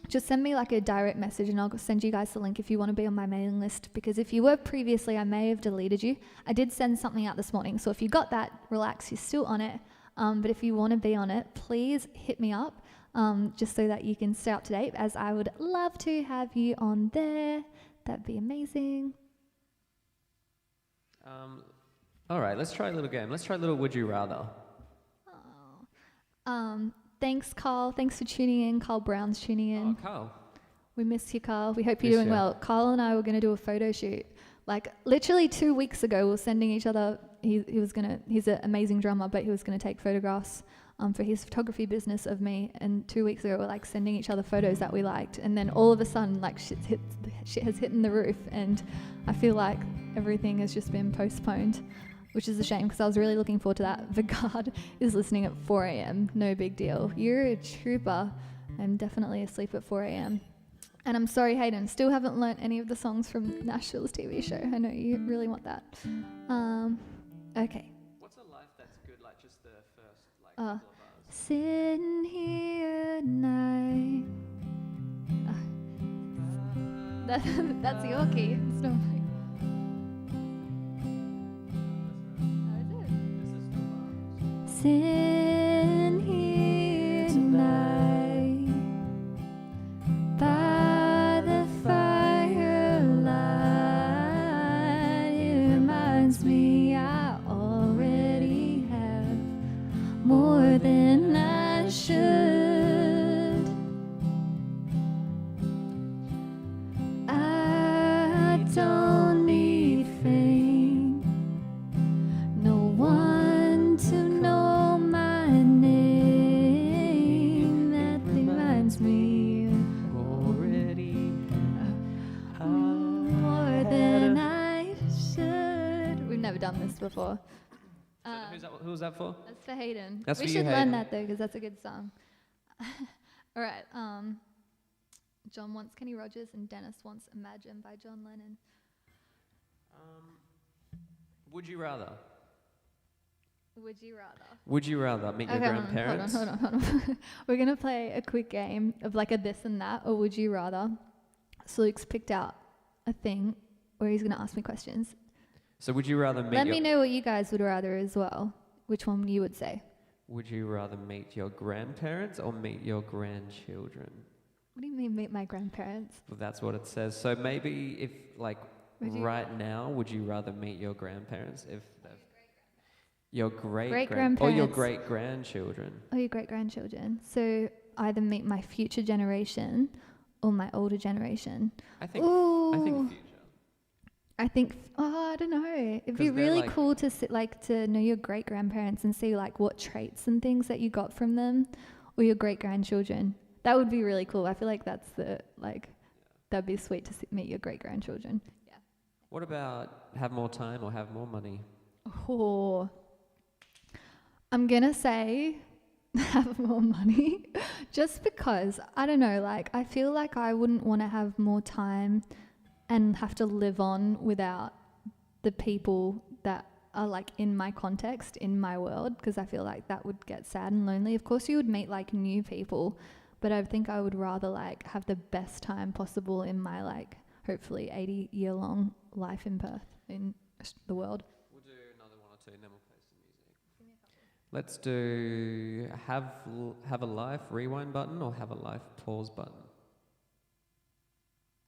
Speaker 2: Just send me like a direct message and I'll send you guys the link if you want to be on my mailing list, because if you were previously, I may have deleted you. I did send something out this morning, so if you got that, relax, you're still on it. But if you want to be on it, please hit me up just so that you can stay up to date, as I would love to have you on there. That'd be amazing.
Speaker 1: All right, let's try a little game. Let's try a little Would You Rather.
Speaker 2: Thanks, Carl. Thanks for tuning in. Carl Brown's tuning in.
Speaker 1: Oh, Carl.
Speaker 2: We missed you, Carl. We hope you're doing well. Carl and I were going to do a photo shoot. Like literally 2 weeks ago, we were sending each other. He's an amazing drummer, but he was going to take photographs for his photography business of me. And 2 weeks ago, we're like sending each other photos that we liked. And then all of a sudden, like shit has hit in the roof. And I feel like everything has just been postponed, which is a shame because I was really looking forward to that. Vigard is listening at 4 a.m. No big deal. You're a trooper. I'm definitely asleep at 4 a.m. And I'm sorry, Hayden, still haven't learnt any of the songs from Nashville's TV show. I know you really want that. Okay.
Speaker 1: What's a life that's good, like just the first couple of bars?
Speaker 2: Sitting here tonight. That's your key. It's not mine. Sitting here tonight by the firelight, it reminds me I already have more than I should. I don't need fame, no one to know my name. That reminds me
Speaker 1: Already
Speaker 2: more than I should. We've never done this before.
Speaker 1: Who was that for?
Speaker 2: That's for Hayden.
Speaker 1: That's
Speaker 2: we
Speaker 1: for you,
Speaker 2: should learn
Speaker 1: Hayden.
Speaker 2: that though, because that's a good song. All right. John wants Kenny Rogers and Dennis wants Imagine by John Lennon.
Speaker 1: Would you rather?
Speaker 2: Would you rather?
Speaker 1: Would you rather meet your grandparents?
Speaker 2: Hold on. We're going to play a quick game of like a this and that, or would you rather. So Luke's picked out a thing where he's going to ask me questions.
Speaker 1: So would you rather meet
Speaker 2: Let me know what you guys would rather as well. Which one you would say.
Speaker 1: Would you rather meet your grandparents or meet your grandchildren?
Speaker 2: What do you mean meet my grandparents?
Speaker 1: Well, that's what it says. So maybe if, like, right now, would you rather meet your grandparents if your
Speaker 2: great-grandparents
Speaker 1: or your great-grandchildren?
Speaker 2: Or your great-grandchildren. So either meet my future generation or my older generation.
Speaker 1: I think future.
Speaker 2: I don't know. It'd be really cool to to know your great-grandparents and see like what traits and things that you got from them, or your great-grandchildren. That would be really cool. I feel like that's that'd be sweet to meet your great-grandchildren. Yeah.
Speaker 1: What about have more time or have more money?
Speaker 2: Oh, I'm gonna say have more money, just because I don't know. Like I feel like I wouldn't want to have more time and have to live on without the people that are like in my context, in my world, because I feel like that would get sad and lonely. Of course you would meet like new people, but I think I would rather like have the best time possible in my like hopefully 80-year-long life in Perth, in the world.
Speaker 1: We'll do another one or two and then we'll play some music. Let's do have a life rewind button or have a life pause button.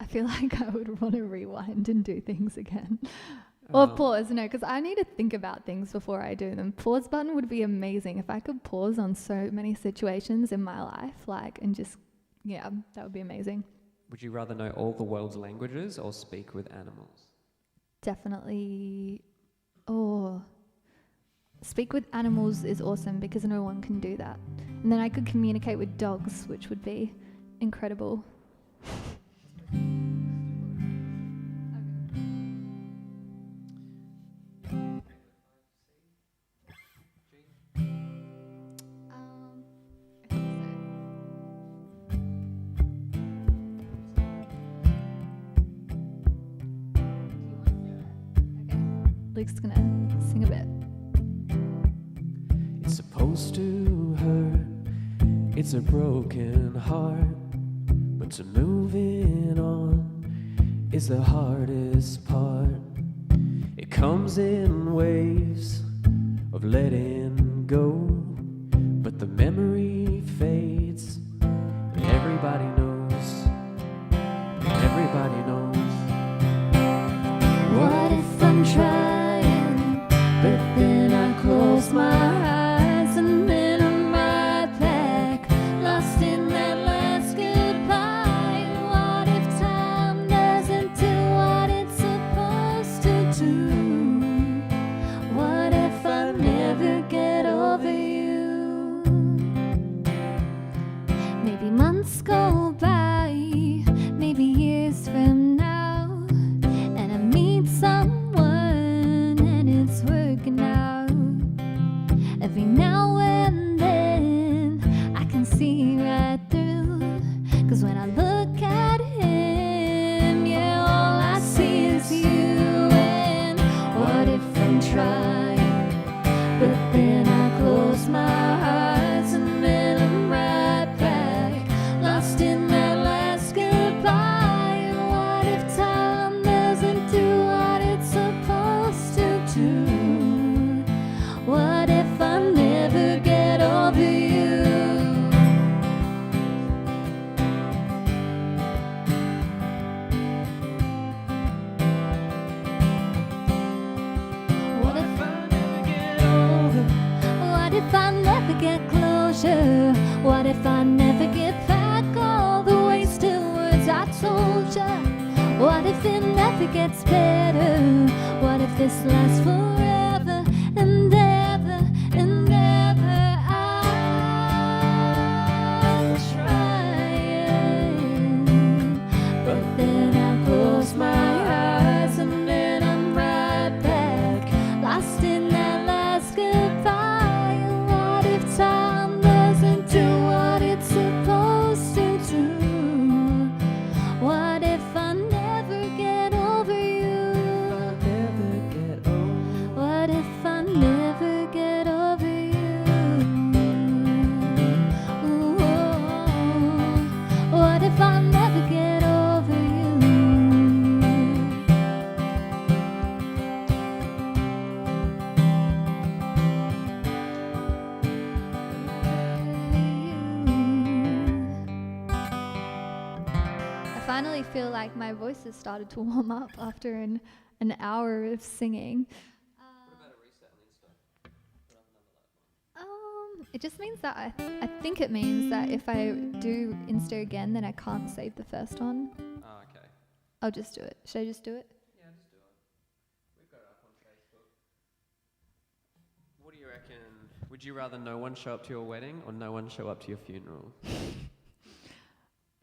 Speaker 2: feel like I would want to rewind and do things again. Or pause, no, because I need to think about things before I do them. Pause button would be amazing if I could pause on so many situations in my life, like, and just, yeah, that would be amazing.
Speaker 1: Would you rather know all the world's languages or speak with animals?
Speaker 2: Definitely. Oh, speak with animals is awesome because no one can do that. And then I could communicate with dogs, which would be incredible. Luke's gonna sing a bit.
Speaker 1: It's supposed to hurt, it's a broken heart, but to moving on is the hardest part. It comes in waves of letting go, but the memory fades, and everybody knows, everybody knows.
Speaker 2: What if I'm trying, but then I close my eyes and then I'm right back, lost in that last goodbye. What if time doesn't do what it's supposed to do? What if I never get over you? Maybe months go by, maybe years from now, and I meet someone and it's working out. Every now and then I can see right through, 'cause when I look at him, yeah, all I see is you. And what if I'm trying, but then I close my eyes and then I'm right back, lost in that last goodbye. What if time doesn't do what it's supposed to do? What if I never get over you? What if I never get over? What if I never get closure? What if I never get back all the wasted words I told ya? What if it never gets better? What if this lasts forever and ever and ever? I'm trying, but then I close my eyes and then I'm right back, lost in that last goodbye. What if time doesn't do what it's supposed to do? What if I never get over you?
Speaker 1: Never get over.
Speaker 2: What if I never get over you? Ooh, what if I never get over you? I finally feel like my voice has started to warm up after an hour of singing.
Speaker 1: What about a reset on Insta? Put up another live one.
Speaker 2: It just means that I think it means that if I do Insta again, then I can't save the first one.
Speaker 1: Oh, okay.
Speaker 2: I'll just do it. Should I just do it?
Speaker 1: Yeah, just do it. We've got it up on Facebook. What do you reckon? Would you rather no one show up to your wedding or no one show up to your funeral?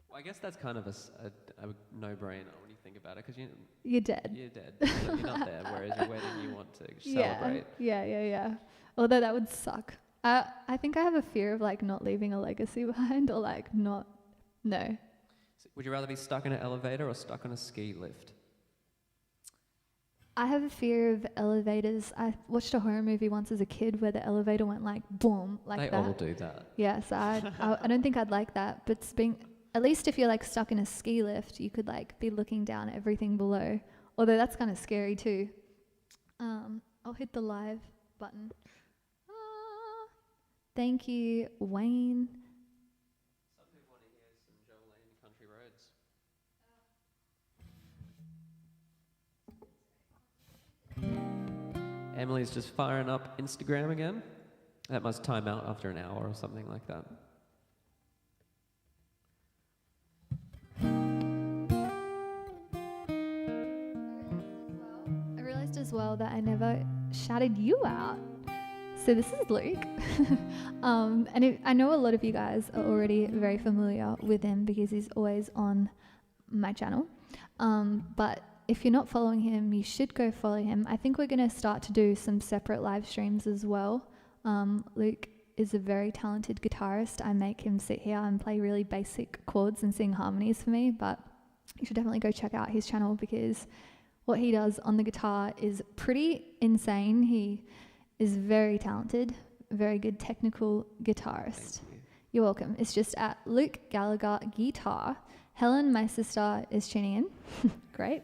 Speaker 1: Well, I guess that's kind of a no-brainer when you think about it, because
Speaker 2: You're dead.
Speaker 1: you're dead. So you're not there, whereas your wedding you want to celebrate.
Speaker 2: Yeah. Although that would suck. I think I have a fear of like not leaving a legacy behind, or like no.
Speaker 1: So would you rather be stuck in an elevator or stuck on a ski lift?
Speaker 2: I have a fear of elevators. I watched a horror movie once as a kid where the elevator went like boom, like
Speaker 1: They
Speaker 2: that.
Speaker 1: all do that.
Speaker 2: Yeah, so I don't think I'd like that. But at least if you're like stuck in a ski lift, you could like be looking down at everything below. Although that's kind of scary too. I'll hit the live button. Thank you, Wayne.
Speaker 1: Some people want to hear some Jolene Country Roads. Emily's just firing up Instagram again. That must time out after an hour or something like that.
Speaker 2: I realised as well that I never shouted you out. So this is Luke. I know a lot of you guys are already very familiar with him because he's always on my channel. But if you're not following him, you should go follow him. I think we're going to start to do some separate live streams as well. Luke is a very talented guitarist. I make him sit here and play really basic chords and sing harmonies for me, but you should definitely go check out his channel because what he does on the guitar is pretty insane. He is very talented, very good technical guitarist. You're welcome. It's just at Luke Gallagher Guitar. Helen, my sister, is tuning in. Great.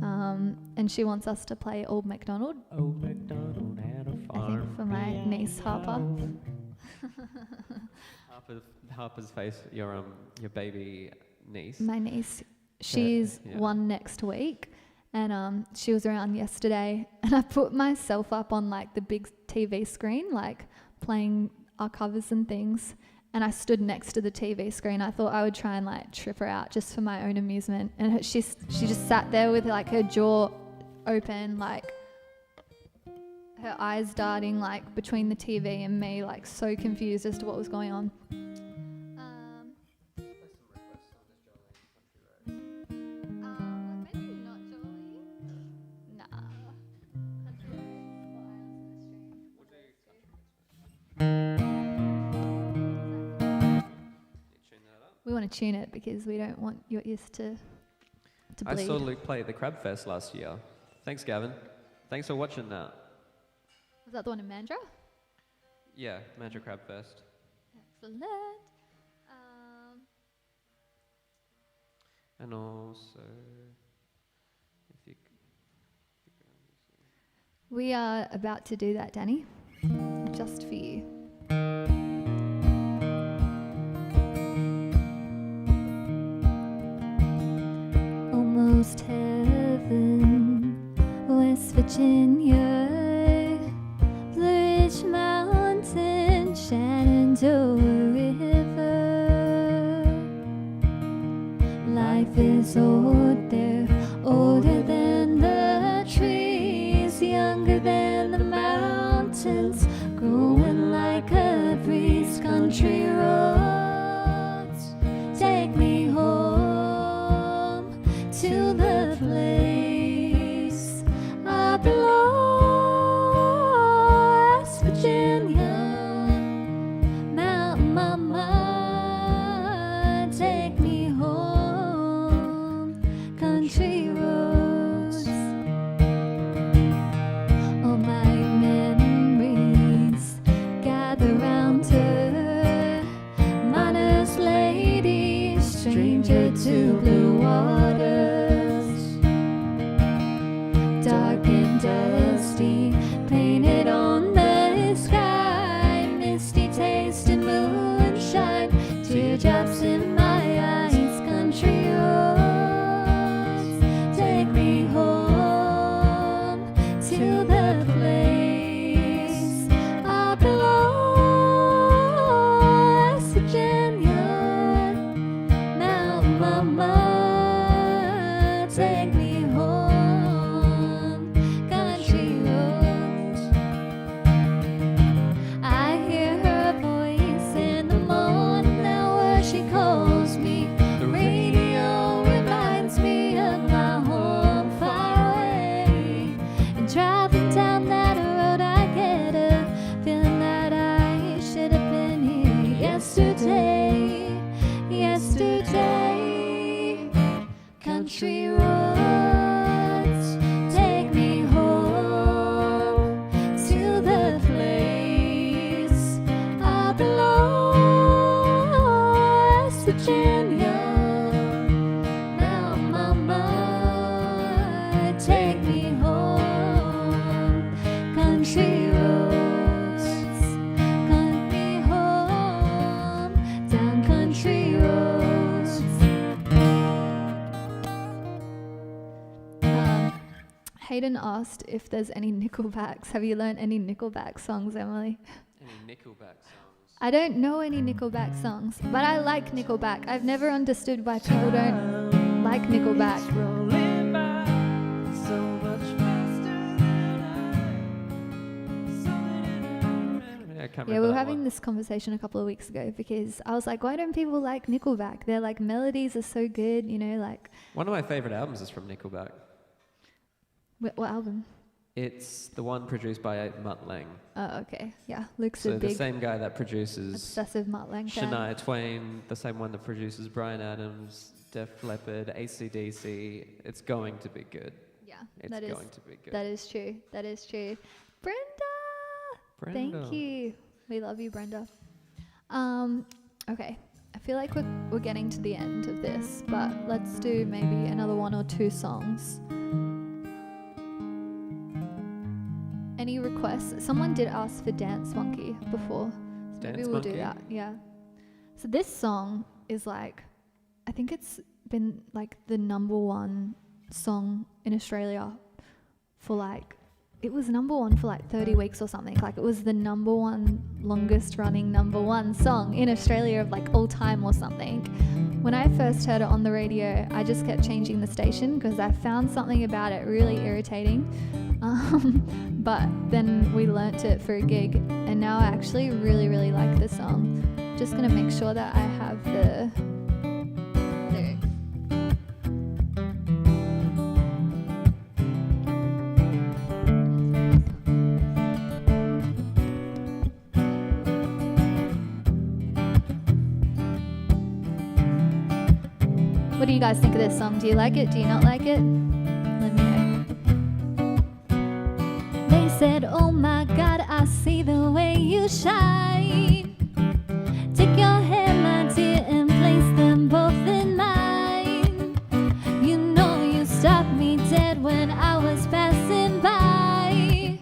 Speaker 2: And she wants us to play Old MacDonald.
Speaker 1: Old MacDonald had a farm.
Speaker 2: I think for my niece Harper.
Speaker 1: Harper's face, your baby niece.
Speaker 2: My niece. She's one next week. And she was around yesterday. And I put myself up on like the big TV screen, like playing our covers and things. And I stood next to the TV screen. I thought I would try and like trip her out just for my own amusement. And she just sat there with like her jaw open, like her eyes darting like between the TV and me, like so confused as to what was going on. Maybe not Jolene. Nah. We want to tune it because we don't want your ears to bleed.
Speaker 1: I saw Luke play at the Crab Fest last year. Thanks, Gavin. Thanks for watching that.
Speaker 2: Was that the one in Mandurah?
Speaker 1: Yeah, Mandurah Crab Fest.
Speaker 2: Excellent.
Speaker 1: And also, if you
Speaker 2: we are about to do that, Danny, just for you. Almost heaven, West Virginia, Blue Ridge Mountain, Shenandoah River. Life is old there, older than the trees, younger than the mountains, growing like a breeze. Country roads take me home to the place I belong, West Virginia, mountain Hayden asked if there's any Nickelbacks. Have you learned any Nickelback songs, Emily?
Speaker 1: Any Nickelback songs?
Speaker 2: I don't know any Nickelback songs, but I like Nickelback. I've never understood why people don't like Nickelback. Yeah, we were having this conversation a couple of weeks ago because I was like, why don't people like Nickelback? Their like melodies are so good, you know, like.
Speaker 1: One of my favourite albums is from Nickelback.
Speaker 2: What album?
Speaker 1: It's the one produced by Mutt Lange.
Speaker 2: Oh, okay. Yeah, Luke's
Speaker 1: So
Speaker 2: a big
Speaker 1: the same guy that produces
Speaker 2: obsessive Mutt Lange fan.
Speaker 1: Shania Twain, the same one that produces Bryan Adams, Def Leppard, AC/DC. It's going to be good.
Speaker 2: Yeah,
Speaker 1: It's going to be good.
Speaker 2: That is true. That is true. Brenda! Thank you. We love you, Brenda. Okay. I feel like we're getting to the end of this, but let's do maybe another one or two songs. Any requests? Someone did ask for Dance Monkey before. So maybe we'll do that. Yeah. So this song is like, I think it's been like the #1 song in Australia for like, it was #1 for like 30 weeks or something. Like it was the #1 longest running #1 song in Australia of like all time or something. When I first heard it on the radio, I just kept changing the station because I found something about it really irritating. But then we learnt it for a gig and now I actually really, really like the song. Just gonna make sure that I have the lyrics. What do you guys think of this song? Do you like it? Do you not like it? Let me know. They said, oh my God, I see the way you shine. Take your hand, my dear, and place them both in mine. You know you stopped me dead when I was passing by.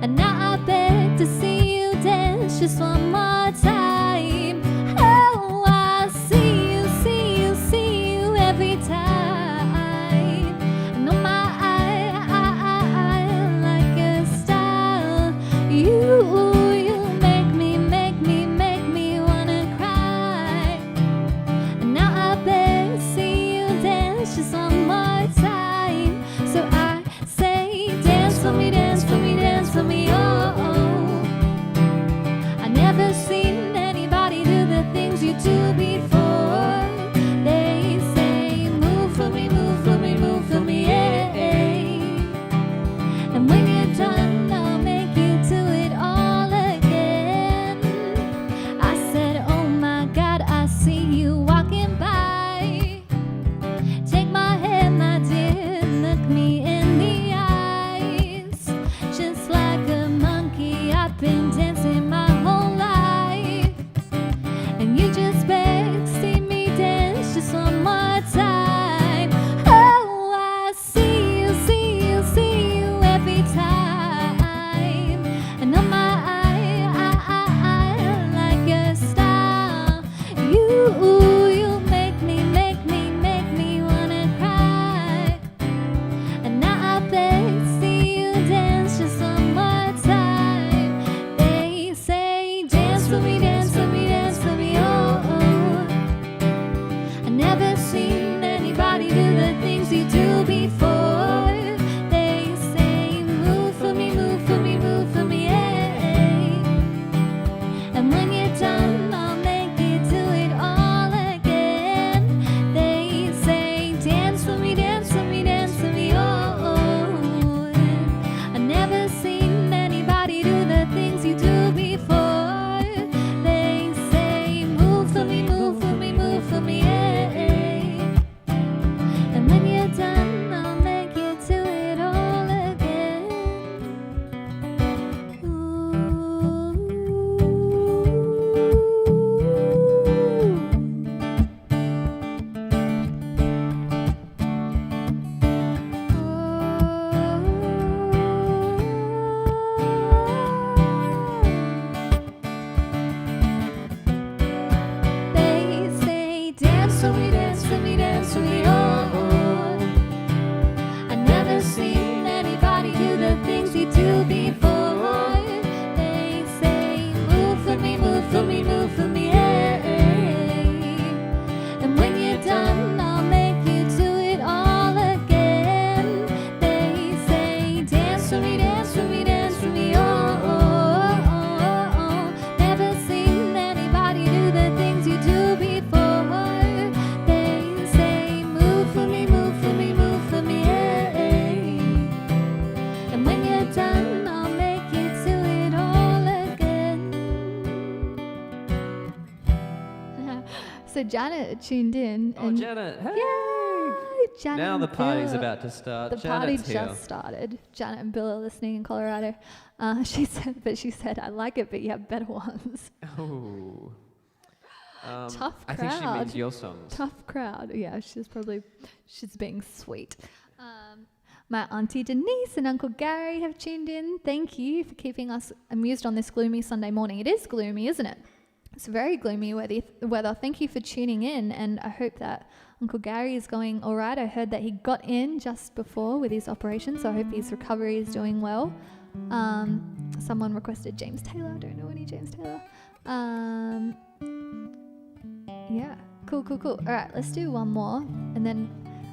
Speaker 2: And now I beg to see you dance just one more time. Oh, I see you, see you, see you every time. And on my eye, like your style. You make me wanna cry. And now I beg to see you dance just one more time. So I say, dance for me, dance for me, dance for me, oh, oh. I never seen anybody do the things you do before. They say, move for me, move for me, move for me, yeah. And when you're done, I'll make you do it all again. I said, oh my God, I see you walking by. Take my hand, my dear, look me in the eyes. Just like a monkey, I've been dancing my whole life. also Janet tuned in.
Speaker 1: Oh, Janet. Hey!
Speaker 2: Yay! Janet
Speaker 1: Now
Speaker 2: and
Speaker 1: the party's
Speaker 2: Bill.
Speaker 1: about to start.
Speaker 2: The
Speaker 1: Janet's
Speaker 2: party
Speaker 1: here.
Speaker 2: just started. Janet and Bill are listening in Colorado. She said, I like it, but you have better ones.
Speaker 1: Oh.
Speaker 2: Tough crowd.
Speaker 1: I think she means your songs.
Speaker 2: Tough crowd. Yeah, she's being sweet. My Auntie Denise and Uncle Gary have tuned in. Thank you for keeping us amused on this gloomy Sunday morning. It is gloomy, isn't it? It's very gloomy weather. Thank you for tuning in, and I hope that Uncle Gary is going all right. I heard that he got in just before with his operation, so I hope his recovery is doing well. Someone requested James Taylor. I don't know any James Taylor. Yeah, cool. All right, let's do one more, and then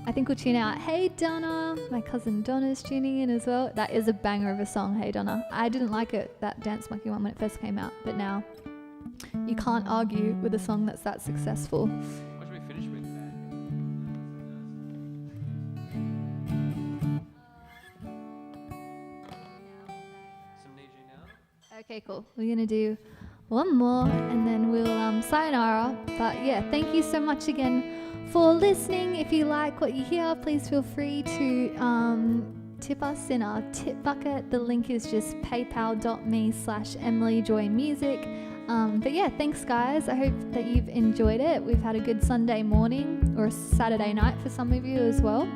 Speaker 2: I think we'll tune out. Hey Donna, my cousin Donna's tuning in as well. That is a banger of a song, Hey Donna. I didn't like it, that Dance Monkey one, when it first came out, but now you can't argue with a song that's that successful.
Speaker 1: What should we finish with? Some Niji now?
Speaker 2: Okay, cool. We're gonna do one more and then we'll sayonara. But yeah, thank you so much again for listening. If you like what you hear, please feel free to tip us in our tip bucket. The link is just paypal.me/EmilyJoyMusic. But yeah, thanks guys. I hope that you've enjoyed it. We've had a good Sunday morning, or a Saturday night for some of you as well.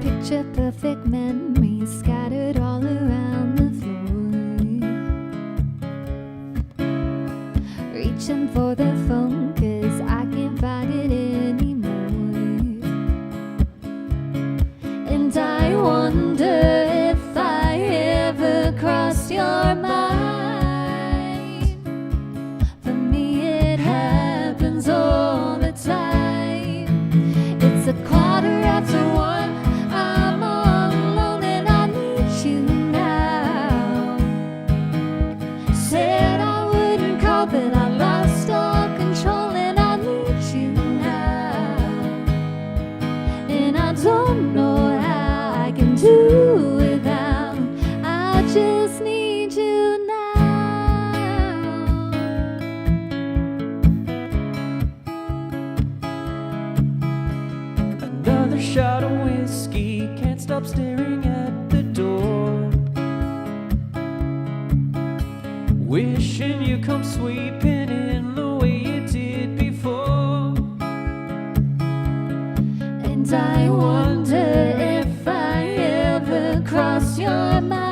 Speaker 2: Picture perfect memories scattered all around the floor. Reaching for the phone 'cause I can't find it anymore. And I wonder if I ever crossed your mind. For me it happens all the time. It's 1:15. I'm all alone and I need you now. Said I wouldn't call, but I lost all control and I need you now. And I don't know how I can do without. I just need you now.
Speaker 1: Another shot of whiskey, can't stop staring at the door. Wishing you come sweeping in the way you did before.
Speaker 2: And I wonder if I ever cross your mind.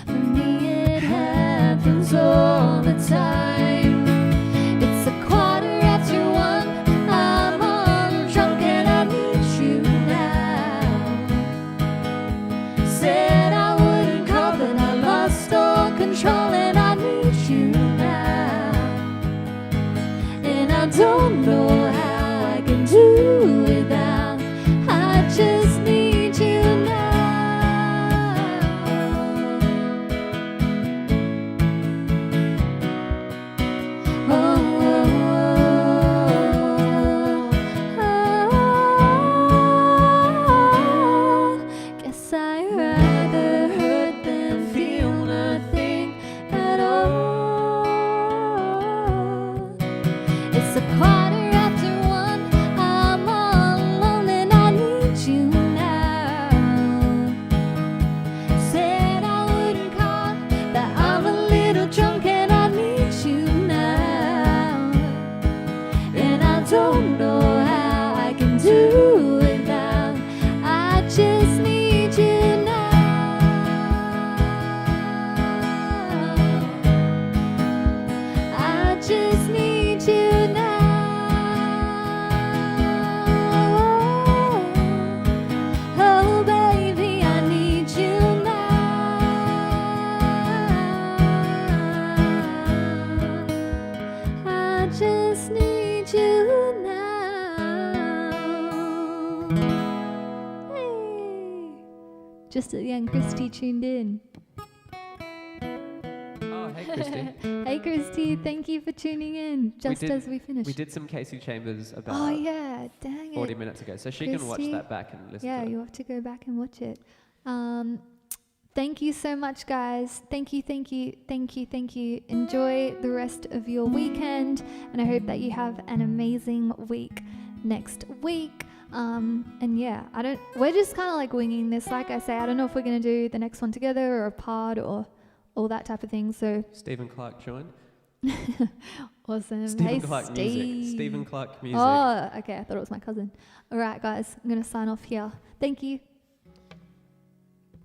Speaker 2: For me it happens all the time. It's 1:15. I'm all drunk and I need you now. Said I wouldn't call, but I lost all control and I need you now. And I don't know how I can do without. I just need you now. Oh, guess I'd rather hurt than feel nothing at all. It's 1:15. I'm all alone and I need you now. Said I wouldn't call, but I'm a little drunk and I need you now. And I don't know how I can do without. I just need you now. I just need you now. Oh baby, I need you now. I just need you now. Hey. Just at the end, Christy tuned in.
Speaker 1: Oh, Hey, Christy.
Speaker 2: Hey, Christy. Thank you for tuning in just as we finished.
Speaker 1: We did some Casey Chambers about
Speaker 2: Oh, yeah. Dang
Speaker 1: 40
Speaker 2: it.
Speaker 1: minutes ago, so she can watch that back and listen to
Speaker 2: Yeah,
Speaker 1: it.
Speaker 2: you have to go back and watch it. Thank you so much, guys. Thank you. Enjoy the rest of your weekend, and I hope that you have an amazing week next week. And yeah, we're just kind of like winging this. Like I say, I don't know if we're going to do the next one together or a pod or all that type of thing. So
Speaker 1: Stephen Clark joined.
Speaker 2: Awesome.
Speaker 1: Stephen Clark music. Stephen Clark music.
Speaker 2: Oh, okay. I thought it was my cousin. All right, guys. I'm going to sign off here. Thank you.